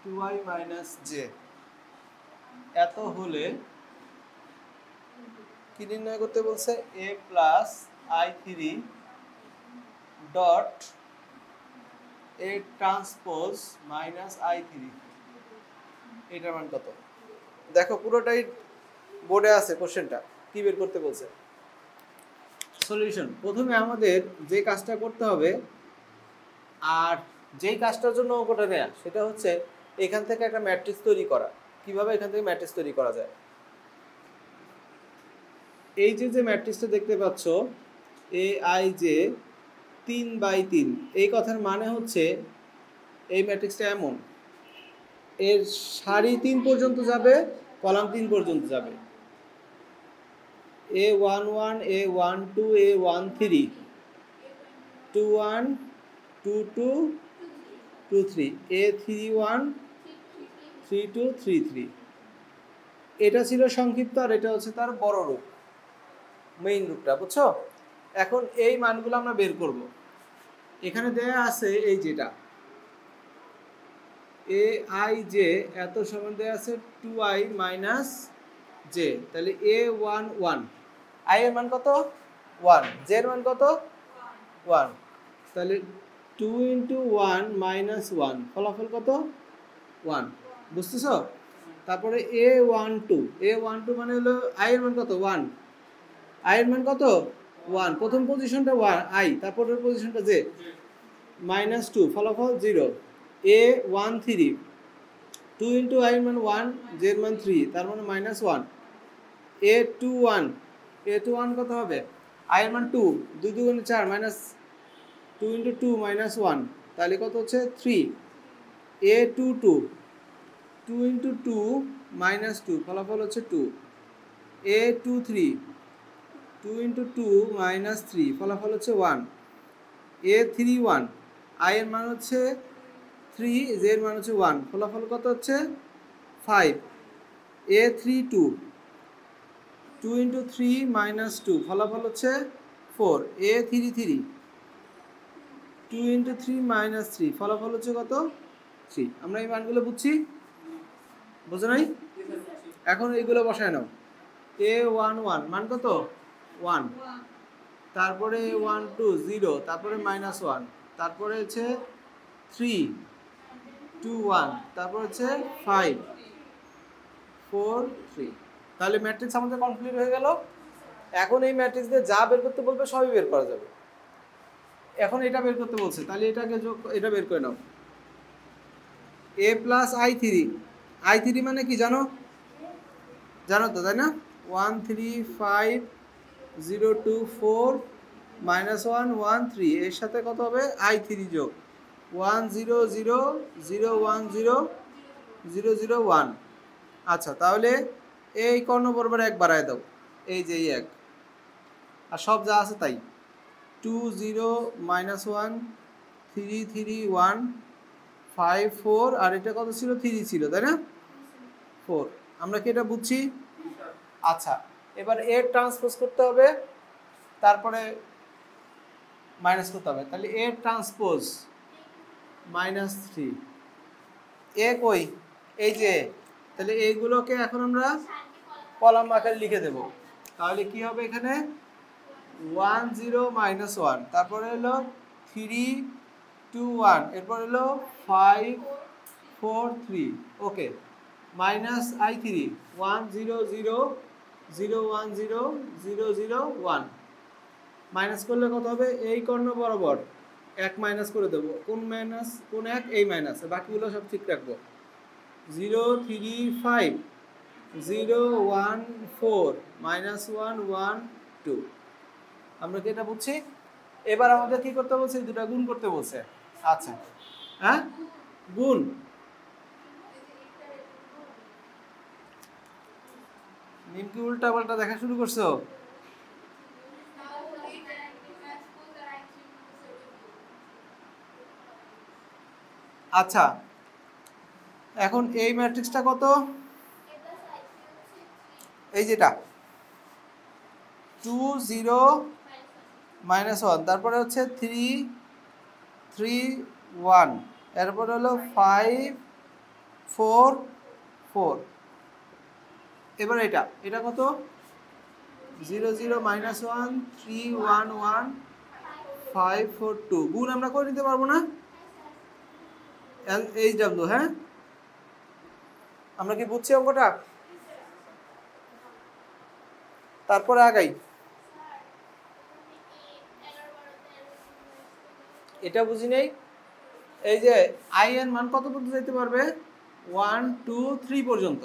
2i - j, এত হলে কি নির্ণয় করতে বলছে, a + i3 dot a transpose -i3, এটার মান কত। দেখো পুরোটাই বোর্ডে আছে, কোশ্চেনটা কি বের করতে বলছে। সলিউশন, প্রথমে আমাদের যে কাজটা করতে হবে আর যেই কাজটার জন্য অঙ্কটা নেয়া সেটা হচ্ছে এখান থেকে একটা ম্যাট্রিক্স তৈরি করা। কিভাবে এখান থেকে ম্যাট্রিক্স তৈরি করা যায়, এই যে ম্যাট্রিক্সটা দেখতে পাচ্ছ aij 3/3, এই কথার মানে হচ্ছে এই ম্যাট্রিক্সটা এমন, এর সারি 3 পর্যন্ত যাবে, কলাম 3 পর্যন্ত যাবে, a11 a12 a13 21 22 23 a31 32 33, এটা ছিল সংক্ষিপ্ত আর এটা হচ্ছে তার বড় রূপ, মেইন রূপটা, বুঝছো। এখন এই মানগুলো আমরা বের করব। এখানে দেয়া আছে এই যেটা aij এত সমান দেয়া আছে 2i - j, তাহলে a11 i এর মান কত 1, j এর মান কত 1, তাহলে 2 × 1 - 1 ফলাফল কত 1, বুঝতেছো। তারপরে a12 মানে হলো i এর মান কত 1, i এর মান কত 1, প্রথম পজিশনটা 1 i, তারপরের পজিশনটা j -2 ফলাফল 0, a13 2 × i এর মান 1, j এর মান 3, তার মানে -1, a21 কত হবে, i এর মান 2, 2 × 4 -2 × 2 -1, তাহলে কত হচ্ছে 3, a22 2 × 2 -2 ফলাফল হচ্ছে 2, a23 2 × 2 -3 ফলাফল হচ্ছে 1, a31 i এর মান হচ্ছে 3, j এর মান হচ্ছে 1, ফলাফল কত হচ্ছে 5, a32 2 × 3 -2 ফলাফল হচ্ছে 4, a33 2 × 3 -3 ফলাফল হচ্ছে কত 3। আমরা এই মানগুলো বুঝছি, বুঝো নাই। এখন এইগুলো বসায় নাও, a11 মান কত 1, তারপরে a12 0, তারপরে -1, তারপরে হচ্ছে 3 2 1, তারপর হচ্ছে 5 4 3, তাহলে ম্যাট্রিক্স আমাদের কমপ্লিট হয়ে গেল। এখন এই ম্যাট্রিক্স দিয়ে যা বের করতে বলবে সবই বের করা যাবে। এখন এটা বের করতে বলছে, তাহলে এটাকে এটা বের করে নাও, a + i3 মানে কি জানো তো তাই না, 1 3 5 0 2 4 -1 1 3, এর সাথে কত হবে i3 যোগ 1 0 0 0 1 0 0 0 1। আচ্ছা, তাহলে এই কর্ণ বরাবর 1 বাড়ায় দাও, এই যে 1, আর সব যা আছে তাই, 2 0 -1 3 3 1 5 4, আর এটা কত ছিল 3 ছিল তাই না 4, আমরা কি এটা বুঝছি। আচ্ছা, এবার এর ট্রান্সপোজ করতে হবে, তারপরে মাইনাস করতে হবে, তাহলে এর ট্রান্সপোজ -3, এ কই এই যে, তাহলে এইগুলোকে এখন আমরা কলাম আকারে লিখে দেব। তাহলে কি হবে এখানে 1 0 -1, তারপরে হলো 3 2 1, এরপর হলো 5 4 3, ওকে, -i3 1 0 0 0 1 0 0 0 1, মাইনাস করলে কত হবে, এই কর্ণ বরাবর 1 মাইনাস করে দেবো, কোন মাইনাস কোন 1, এই মাইনাস, বাকিগুলো সব ঠিক রাখবো, 0 3 5 0 1 4 -1 1 2, আমরা কি এটা বুঝছি? এবার আমাদের কি করতে বলছে? দুটো গুণ করতে বলছে। আচ্ছা, হ্যাঁ গুণ। মিম কি উল্টা পাল্টা দেখা শুরু করছো? আচ্ছা, এখন এই ম্যাট্রিক্সটা কত? এই যেটা 2 0 -1, তারপরে হচ্ছে 3 3 1, এরপরে হলো 5 4 4। এবার এটা কত? 0 0 -1 3 1 1 5 4 2। গুণ আমরা করে নিতে পারবো না? LHW, হ্যাঁ আমরা কি বুঝছি অঙ্কটা? তারপরে আগাই। এটা বুঝি নেই। এই যে আই এর মান কত পর্যন্ত যেতে পারবে? 1 2 3 পর্যন্ত।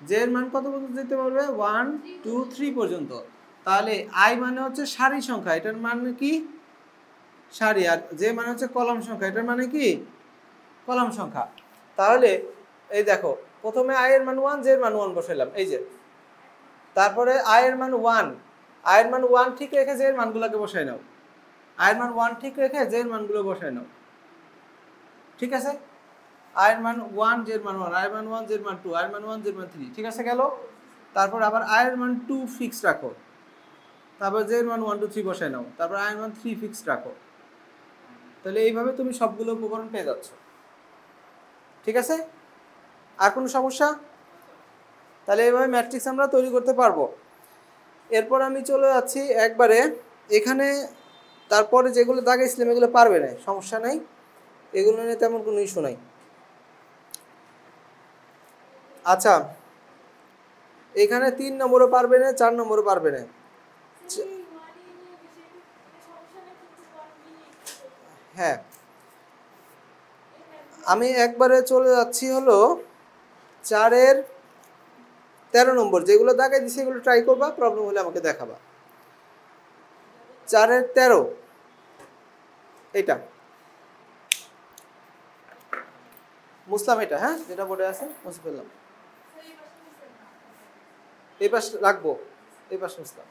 জে এর মান কত পর্যন্ত যেতে পারবে? 1 2 3 পর্যন্ত। তাহলে আই মানে হচ্ছে সারি সংখ্যা, এটার মানে কি? সারি। আর জে মানে হচ্ছে কলাম সংখ্যা, এটার মানে কি? কলাম সংখ্যা। তাহলে এই দেখো, প্রথমে আই এর মান 1, জে এর মান 1 বসাইলাম, এই যে। তারপরে আই এর মান 1, আই এর মান 1 ঠিক রেখে জে এর মানগুলোকে বসাই নাও। আই এর মান 1 ঠিক রেখে জে এর মানগুলো বসাই নাও, ঠিক আছে? আই এর মান 1, জে এর মান 1, আই এর মান 1, জে এর মান 2, আই এর মান 1, জে এর মান 3, ঠিক আছে গেল? তারপর আবার আই এর মান 2 ফিক্স রাখো, তারপর জে এর মান 1 2 3 বসাই নাও, তারপর আই এর মান 3 ফিক্স রাখো। তাহলে এইভাবে তুমি সবগুলো উপকরণ পেয়ে যাচ্ছ, ঠিক আছে? আর কোনো সমস্যা? তাহলে এইভাবে ম্যাট্রিক্স আমরা তৈরি করতে পারবো। এরপর আমি চলে যাচ্ছি একবারে এখানে, তারপরে যেগুলো দাগাইছিলাম এগুলো পারবে না, সমস্যা নাই, এগুলো নিয়ে তেমন কোনো ইস্যু নাই। আচ্ছা, এখানে 3 নম্বরও পারবে না, 4 নম্বরও পারবে না। হ্যাঁ, আমি একবারে চলে যাচ্ছি হলো 4-এর 13 নম্বর, যেগুলো দাগাই দিছি এগুলো ট্রাই করবা, প্রবলেম হলে আমাকে দেখাবা। 4-এর 13 এটা মুসলাম, এটা হ্যাঁ যেটা বোর্ডে আছে মুছে ফেললাম, এই পাশ রাখবো, এই পাশ মুসলাম।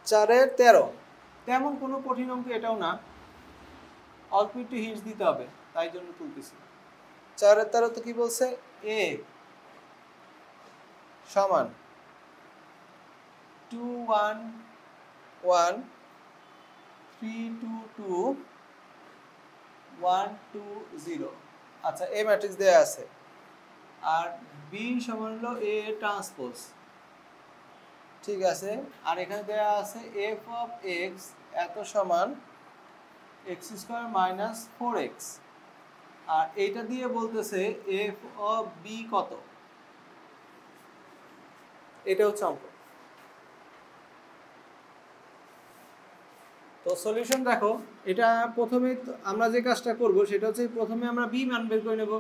চারের 13 তেমন কোনো কঠিন অঙ্ক এটাও না, অল্প একটু হিন্টস দিতে হবে, তাই জন্য তুলতেছি। 4-এর 13 তো কি বলছে? এ সমান 2 1 1 3 2 2 1 2 0। আচ্ছা, এ ম্যাট্রিক্স দেয়া আছে, আর বি সমান হলো এ ট্রান্সপোজ, ঠিক আছে? আর এখানে দেয়া আছে এফ অফ এক্স এত সমান এক্স স্কোয়ার মাইনাস 4x, আর এইটা দিয়ে বলতেছে এফ অফ বি কত, এটা হচ্ছে অঙ্ক। তো সলিউশন দেখো, এটা প্রথমে আমরা যে কাজটা করব সেটা হচ্ছে প্রথমে আমরা বি মান বের করে নেব,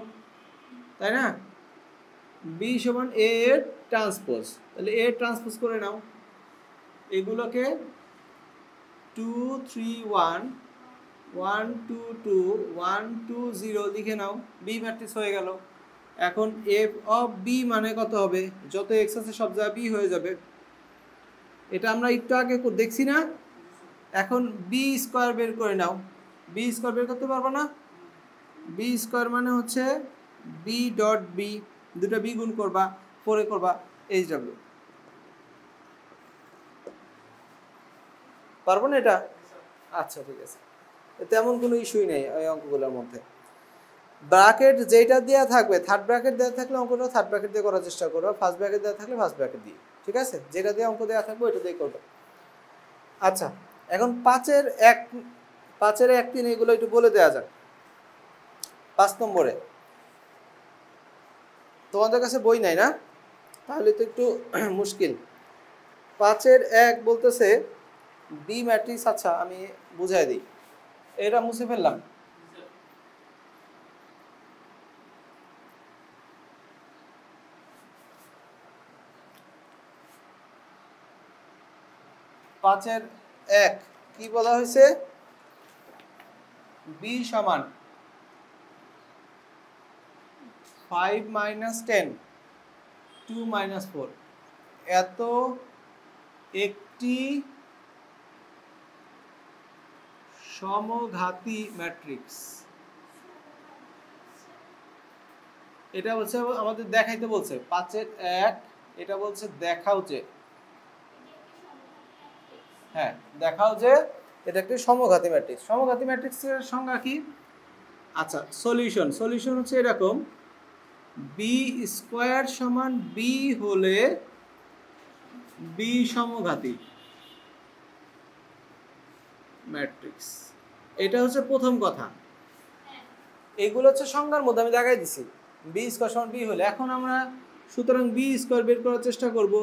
তাই না? বি সমান এ এর ট্রান্সপোজ, তাহলে এ ট্রান্সপোজ করে নাও, এগুলোকে 2 3 1 1 2 2 1 2 0 লিখে নাও, বি ম্যাট্রিক্স হয়ে গেল। এখন এফ অফ বি মানে কত হবে? যত এক্স আছে সব জায়গায় বি হয়ে যাবে, এটা আমরা একটু আগে দেখছি না? এখন বি স্কোয়ার বের করে নাও, বি স্কোয়ার বের করতে পারবো না? বি স্কোয়ার মানে হচ্ছে বি ডট বি, দুটো বি গুণ করবা, 4 এ করবা, এইচ ডাব্লিউ। পারবো না এটা? আচ্ছা ঠিক আছে, তেমন কোনো ইস্যুই নেই ওই অঙ্কগুলোর মধ্যে। ব্র্যাকেট যেটা দেওয়া থাকবে, থার্ড ব্র্যাকেট দেওয়া থাকলে অঙ্কটা থার্ড ব্র্যাকেট দিয়ে করার চেষ্টা করবো, ফার্স্ট ব্র্যাকেট দেওয়া থাকলে ফার্স্ট ব্র্যাকেট দিয়ে, ঠিক আছে? যেটা দিয়ে অঙ্ক দেওয়া থাকবে ওইটা দিয়ে করবো। আচ্ছা, এখন 5-এর 1 5-এর 1 3 এগুলো একটু বলে দেওয়া যাক। 5 নম্বরে তোমাদের কাছে বই নাই না, তাহলে তো একটু মুশকিল। 5-এর 1 বলতেছে বি ম্যাট্রিক্স, আচ্ছা আমি বুঝাই দিই, এটা মুছে ফেললাম। পাঁচের এক কি বলা হয়েছে? বি সমান 5 মাইনাস 10 2 মাইনাস 4, এত একটি সমঘাতী ম্যাট্রিক্স। এটা বলছে আমাদের দেখাইতে বলছে, পাঁচের এক, এটা বলছে দেখাও যে, হ্যাঁ দেখাও যে এটা একটি সমঘাতী ম্যাট্রিক্স। সমঘাতী ম্যাট্রিক্সের সংজ্ঞা কি? আচ্ছা সলিউশন, সলিউশন হচ্ছে এরকম, বি স্কোয়ার সমান বি হলে বি সমঘাতী ম্যাট্রিক্স। এটা হচ্ছে প্রথম কথা। এগুলো হচ্ছে সংজ্ঞার মধ্যে আমি দেখাই দিছি, বি স্কোয়ার সমান বি হলে। এখন আমরা সুতরাং বি স্কোয়ার বের করার চেষ্টা করব,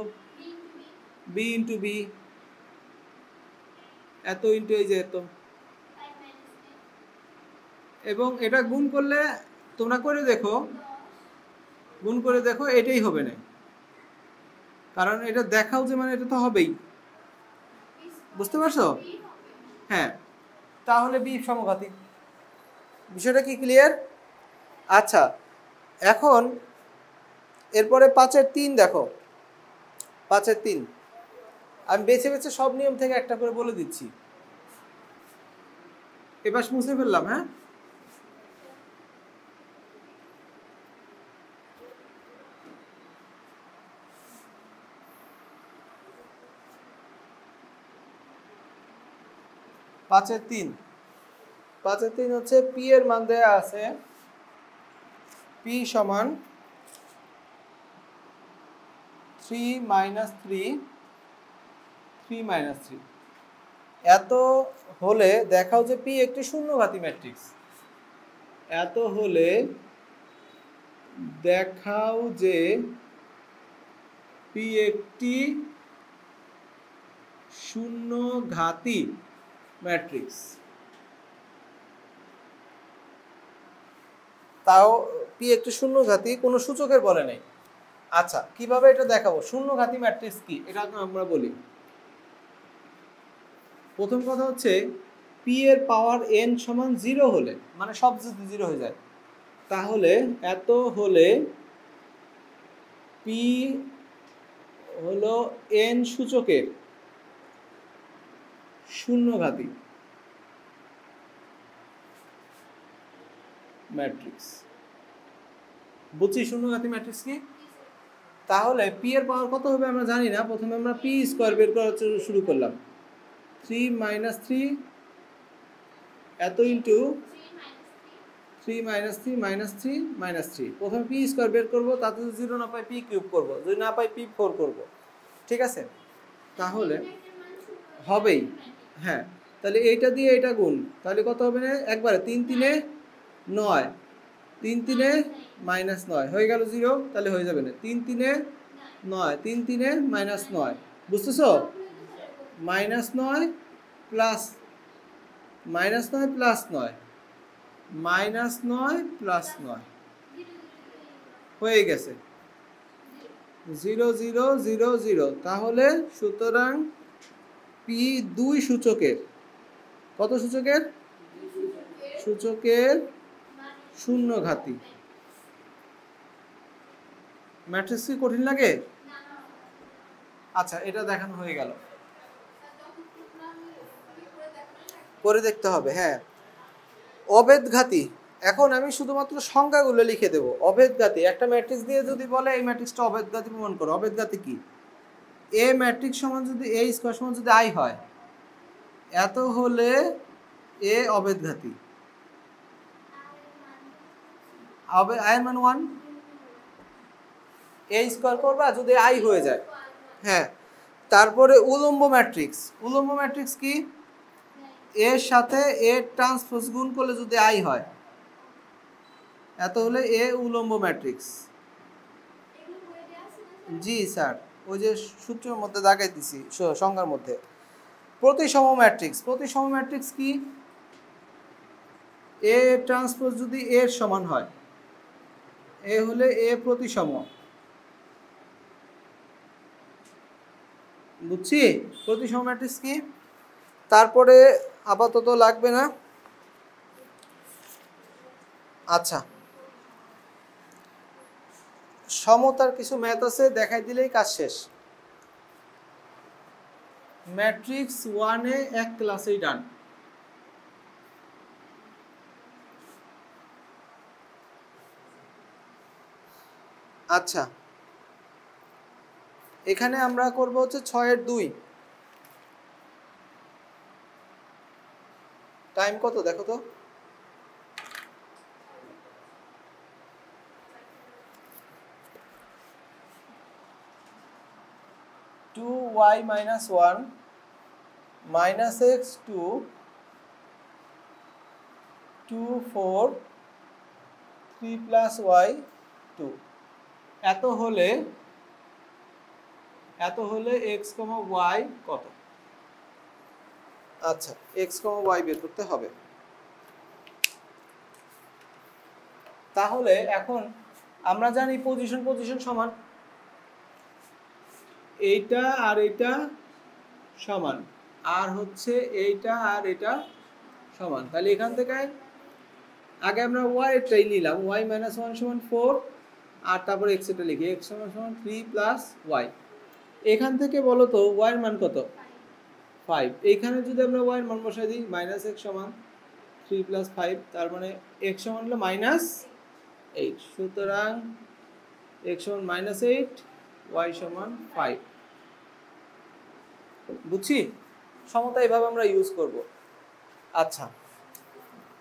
বি ইন্টু বি, এত ইন্টু এই যে এত, এবং এটা গুণ করলে তোমরা করে দেখো, গুণ করে দেখো এটাই হবে না, কারণ এটা দেখাও যে মানে এটা তো হবেই, বুঝতে পারছো? হ্যাঁ, তাহলে বি সমঘাতী। বিষয়টা কি ক্লিয়ার? আচ্ছা এখন এরপরে পাঁচের তিন দেখো, পাঁচের তিন আমি বেছে বেছে সব নিয়ম থেকে একটা করে বলে দিচ্ছি, এবার মুছে ফেললাম। হ্যাঁ, পাঁচের তিন, পাঁচের তিন হচ্ছে পি এর মান দেয়া আছে, পি সমান 3 মাইনাস 3 3 মাইনাস 3, এত হলে দেখাও যে পি একটি শূন্যঘাতী ম্যাট্রিক্স। এত হলে দেখাও যে পি একটি শূন্যঘাতী ম্যাট্রিক্স। তাও পি একটি শূন্যঘাতী, কোনো সূচকের বলে নেই। আচ্ছা কিভাবে এটা দেখাবো? শূন্যঘাতী ম্যাট্রিক্স কি এটা আমরা বলি। প্রথম কথা হচ্ছে পি এর পাওয়ার এন সমান 0 হলে, মানে সব যদি 0 হয়ে যায়, তাহলে এত হলে পি হলো এন সূচকের শূন্যঘাতী ম্যাট্রিক্স। বুঝছি শূন্যঘাতী ম্যাট্রিক্স কি? তাহলে পি এর পাওয়ার কত হবে আমরা জানি না, প্রথমে আমরা পি স্কোয়ার বের করা শুরু করলাম, 3 মাইনাস 3 এত ইন্টু 3 মাইনাস 3 মাইনাস 3 মাইনাস 3, প্রথমে পি স্কোয়ার বের করবো, তাতে যদি 0 না পাই পি কিউব করবো, যদি না পাই পি 4 করবো, ঠিক আছে? তাহলে হবেই, হ্যাঁ, তাহলে এইটা দিয়ে এটা গুণ, তাহলে কত হবে না, একবারে 3 3 9, 3 3 মাইনাস 9 হয়ে গেল 0, তাহলে হয়ে যাবে না, 3 3 9, 3 3 মাইনাস 9, বুঝতেছো? Minus 9 plus minus 9 plus 9 minus 9 plus 9 হয়ে গেছে 0 0 0 0। তাহলে সুতরাং পি 2 সূচকের, কত সূচকের? সূচকের শূন্যঘাতী ম্যাট্রিক্স কি কঠিন লাগে? আচ্ছা এটা দেখানো হয়ে গেল, করে দেখতে হবে। হ্যাঁ, অভেদঘাতী, এখন আমি শুধুমাত্র সংখ্যাগুলো লিখে দেব। অভেদঘাতী একটা ম্যাট্রিক্স দিয়ে যদি বলে এই ম্যাট্রিক্সটা অভেদঘাতী প্রমাণ করো, অভেদঘাতী কি? এ ম্যাট্রিক্স সমান যদি এ স্কয়ার সমান যদি আই হয়, এত হলে এ অভেদঘাতী, আই এর মান 1, এ স্কয়ার করবা যদি আই হয়ে যায়। হ্যাঁ, তারপরে উলম্ব ম্যাট্রিক্স, উলম্ব ম্যাট্রিক্স কি? এর সাথে এ ট্রান্সপোজ গুণ করলে যদি আই হয়, এত হলে এ উলম্ব ম্যাট্রিক্স। জি স্যার, ওই যে সূত্রের মধ্যে দাগাই দিছি সংজ্ঞার মধ্যে। প্রতিসম ম্যাট্রিক্স কি? এ ট্রান্সপোজ যদি এর সমান হয়, এ হলে এ প্রতিসম, বুঝছি? প্রতিসম ম্যাট্রিক্স কি? তারপরে আপাতত লাগবে না। আচ্ছা, সমতার কিছু ম্যাথ আছে, দেখাই দিলেই কাজ শেষ। ম্যাট্রিক্স 1 এক ক্লাসেই ডান। আচ্ছা, এখানে আমরা করব হচ্ছে 6 এর 2। টাইম কত দেখো তো? Two y minus 1 minus x 2 2 4 3 plus y 2। এত হলে এক্স কমা ওয়াই কত? আচ্ছা, এক্স কমা ওয়াই বের করতে হবে। তাহলে এখন আমরা জানি পজিশন সমান, এইটা আর এইটা সমান, আর হচ্ছে এইটা আর এটা সমান। তাহলে এখান থেকে আগে আমরা ওয়াই এরটাই নিলাম, ওয়াই মাইনাস 1 সমান 4, আর তারপর এক্স এটা লিখি, এক্স সমান 3 প্লাস ওয়াই। এখান থেকে বলো তো ওয়াই এর মান কত? 5। এইখানে যদি আমরা ওয়াই এর মান বসাই দিই, মাইনাস এক্স সমান 3 প্লাস 5, তার মানে এক্স সমান হলো মাইনাস 8। সুতরাং এক্স সমান মাইনাস 8, ওয়াই সমান 5। বুঝছি? সমতা এইভাবে আমরা ইউজ করব। আচ্ছা,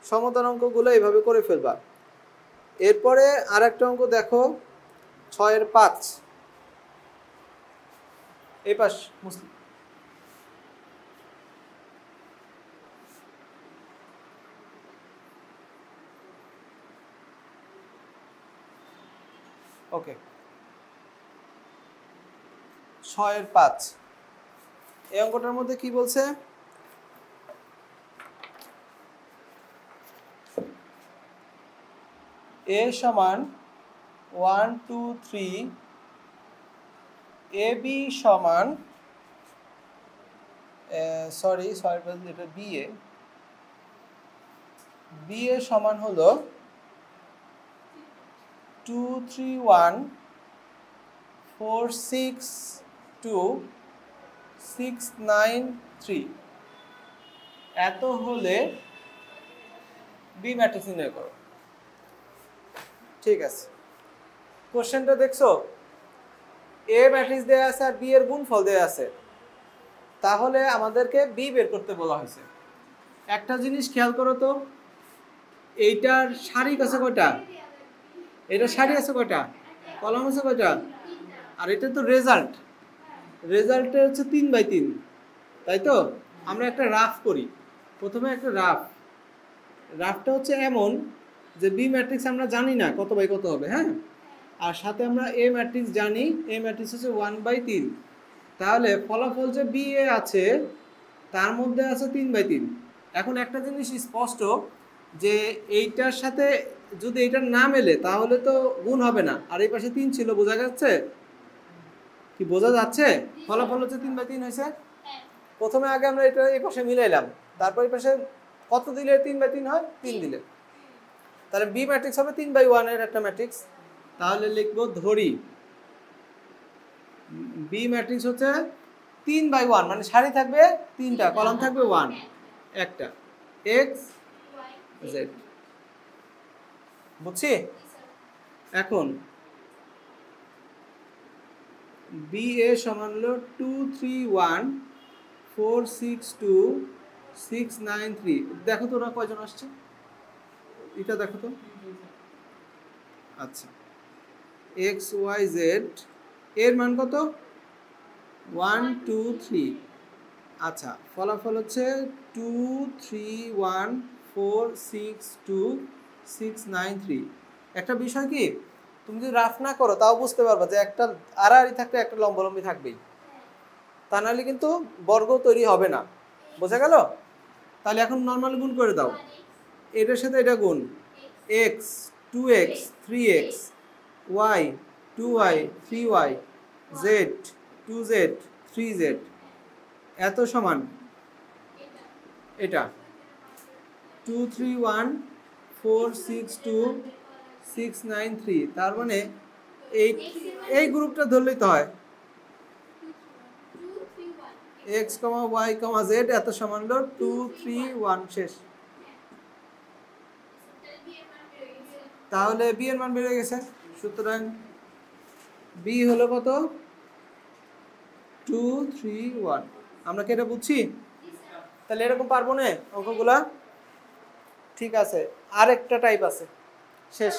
সমতার অঙ্কগুলো এইভাবে করে ফেলবা। এরপরে আর একটা অঙ্ক দেখো, 6 এর 5। এই পাশ মুসলিম। ওকে, 6 এর 5। এই অঙ্কটার মধ্যে কি বলছে? এ সমান 1 2 3, এ বি সমান সরি এটা বি এ সমান হলো 2 3 1 4 6 2 6 9 3। এত হলে বি ম্যাট্রিক্স নির্ণয় করো। ঠিক আছে, কোশ্চেনটা দেখছো? এ ম্যাট্রিক্স দেয়া আছে আর বি এর গুণফল দেয়া আছে, তাহলে আমাদেরকে বি বের করতে বলা হয়েছে। একটা জিনিস খেয়াল করো তো, এইটার সারি আছে কয়টা? এটা সারি আছে কয়টা? কলাম আছে কয়টা? আর এটা তো রেজাল্টে হচ্ছে 3/3, তাই তো? আমরা একটা রাফ করি। প্রথমে একটা রাফটা হচ্ছে এমন যে বি ম্যাট্রিক্স আমরা জানি না কত বাই কত হবে, হ্যাঁ, আর সাথে আমরা এ ম্যাট্রিক্স জানি, এ ম্যাট্রিক্স হচ্ছে 1/3। তাহলে ফলাফল যে বি এ আছে তার মধ্যে আছে 3/3। এখন একটা জিনিস স্পষ্ট যে এইটার সাথে যদি এইটার না মেলে তাহলে তো গুণ হবে না, আর এই পাশে 3 ছিল, বোঝা যাচ্ছে কি? বোঝা যাচ্ছে? ফলাফল হচ্ছে 3/3 হয়েছে। প্রথমে আগে আমরা এটা এই পাশে মিলাইলাম, তারপর এই পাশে কত দিলে 3/3 হয়? 3 দিলে। তাহলে বি ম্যাট্রিক্স হবে 3/1 এর একটা ম্যাট্রিক্স। তাহলে লিখবো, ধরি বি ম্যাট্রিক্স হচ্ছে 3/1, মানে সারি থাকবে 3টা, কলাম থাকবে 1 একটা, এক্স জেড। বুঝছি? এখন বি এ সমান হলো 2 3 1 4 6 2 6 9 3। দেখো তো ওরা কয়জন আসছে, এটা দেখো তো। আচ্ছা, এক্স ওয়াই জেড এর মান কত? 1 2 3। আচ্ছা, ফলাফল হচ্ছে 2 3 1 4 6 2 6 9 3। একটা বিষয় কি, তুমি যদি রাফ না করো তাও বুঝতে পারবা যে একটা আড়াআড়ি থাকলে একটা লম্বালম্বি থাকবেই, তা নাহলে কিন্তু বর্গ তৈরি হবে না। বোঝা গেল? তাহলে এখন নর্মাল গুণ করে দাও, এটার সাথে এটা গুণ, x 2x 3x, y 2y 3y, z 2z 3z, এত সমান এটা 2 3 1 4 6 2 6 9 3। তার মানে এই গ্রুপটা ধরলেই তো হয় x, y, z এত সমান হলো 2 3 1 শেষ। তাহলে b এর মান বেড়ে গেছে, সুতরাং b হলো কত? 2 3 1। আমরা কি এটা বুঝছি? তাহলে এরকম পারবো না অঙ্কগুলা? ঠিক আছে, আরেকটা টাইপ আছে, শেষ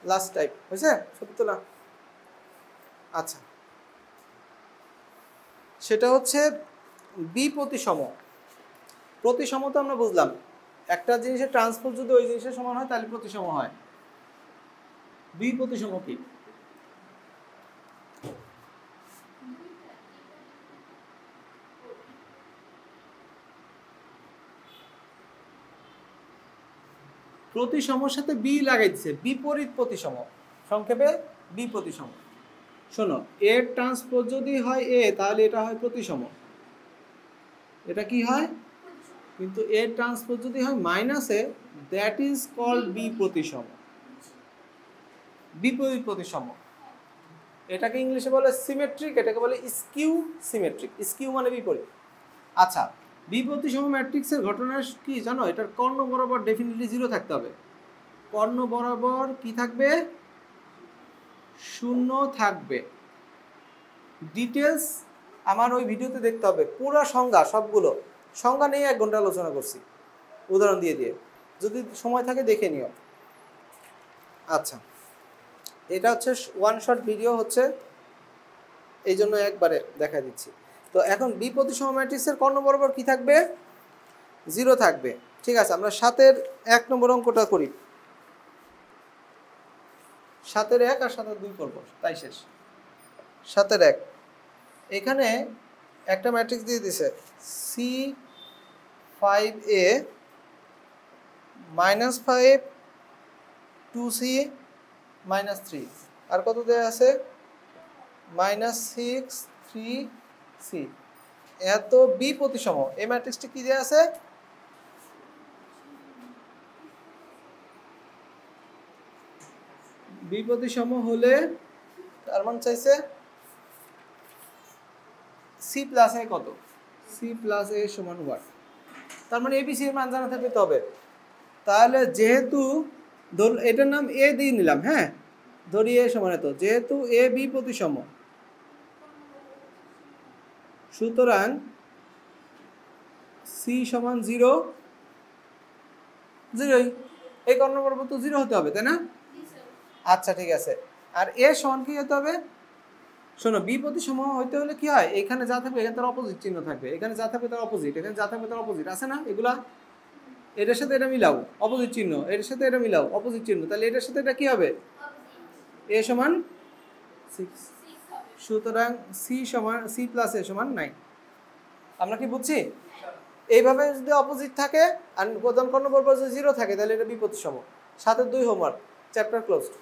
লাস্ট টাইপ হয়েছে, সত্যি তো না? আচ্ছা, সেটা হচ্ছে বি প্রতিসম। প্রতিসম তো আমরা বুঝলাম, একটা জিনিসের ট্রান্সপোজ যদি ওই জিনিসের সমান হয় তাহলে প্রতিসম হয়। বি প্রতিসম কি? প্রতিসমর সাথে বি লাগাই দিচ্ছে, বিপরীত প্রতিসম, সংক্ষেপে বি প্রতিসম। শোনো, এ ট্রান্সপোজ যদি হয় এ তাহলে এটা হয় প্রতিসম, এটা কি হয়? কিন্তু এ ট্রান্সপোজ যদি হয় minus A, that is called বি প্রতিসম, বিপরীত প্রতিসম। এটাকে ইংলিশে বলে সিমেট্রিক, এটাকে বলে স্কিউ সিমেট্রিক। স্কিউ মানে বিপরীত। আচ্ছা, বি প্রতিসম ম্যাট্রিক্সের ঘটনা কি জানো? এটার কর্ণ বরাবর ডেফিনেটলি 0 থাকতে হবে। কর্ণ বরাবর কি থাকবে? 0 থাকবে। ডিটেলস আমার ওই ভিডিওতে দেখতে হবে, পুরো সংজ্ঞা সবগুলো সংজ্ঞা নিয়ে 1 ঘন্টা আলোচনা করছি উদাহরণ দিয়ে দিয়ে, যদি সময় থাকে দেখে নিও। আচ্ছা, এটা হচ্ছে ওয়ান শট ভিডিও হচ্ছে, এই জন্য একবারে দেখা দিচ্ছি। তো এখন বি প্রতিসম ম্যাট্রিক্সের কর্ণ বরাবর কি থাকবে? 0 থাকবে। ঠিক আছে, আমরা 7-এর 1 নম্বর অঙ্কটা করি। 7-এর 1 আর 7-এর 2 করব, তাই শেষ। 7-এর 1 এখানে একটা ম্যাট্রিক্স দিয়ে দিছে C5a -5 2c -3, আর কত দেয়া আছে? -6 3c। এত বি প্রতিসম। এই ম্যাট্রিক্সটি কি দেয়া আছে? বি প্রতিসম হলে তার মান চাইছে সি প্লাস এ কত? সি প্লাস এ সমান 1। তার মানে এবিসি এর মান জানা থাকতে হবে। তাহলে যেহেতু এটার নাম এ দিয়ে নিলাম, হ্যাঁ, ধরি এ সমান এত, যেহেতু এ বি প্রতিসম, সুতরাং সি সমান 0 0ই। এই কর্ণ বরাবর তো 0 হতে হবে, তাই না? আচ্ছা ঠিক আছে, আর এ সমান কি হতে হবে? শোনো, বি প্রতিসম হইতে হলে কি হয়? এখানে যা থাকবে এখানে তার অপোজিট চিহ্ন থাকবে, এখানে যা থাকবে তার অপোজিট, এখানে যা থাকবে তার অপোজিট, আছে না এগুলা? এটার সাথে এটা মিলাও, অপোজিট চিহ্ন, এটার সাথে এটা মিলাও, অপোজিট চিহ্ন, তাহলে এটার সাথে এটা কি হবে? এ সমান 6, সুতরাং সি সমান সি প্লাস এ সমান 9। আমরা কি বুঝছি? এইভাবে যদি অপোজিট থাকে আর প্রধান কর্ণ বরাবর যদি 0 থাকে তাহলে এটা বি প্রতিসম। 7-এর 2 হোমওয়ার্ক, চ্যাপ্টার ক্লোজড।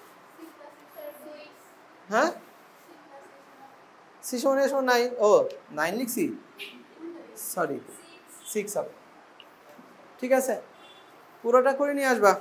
হ্যাঁ, সি সমান এ সমান 9, ও 9 লিখছি, সরি 6 হবে। ঠিক আছে, পুরোটা করে নিয়ে আসবা।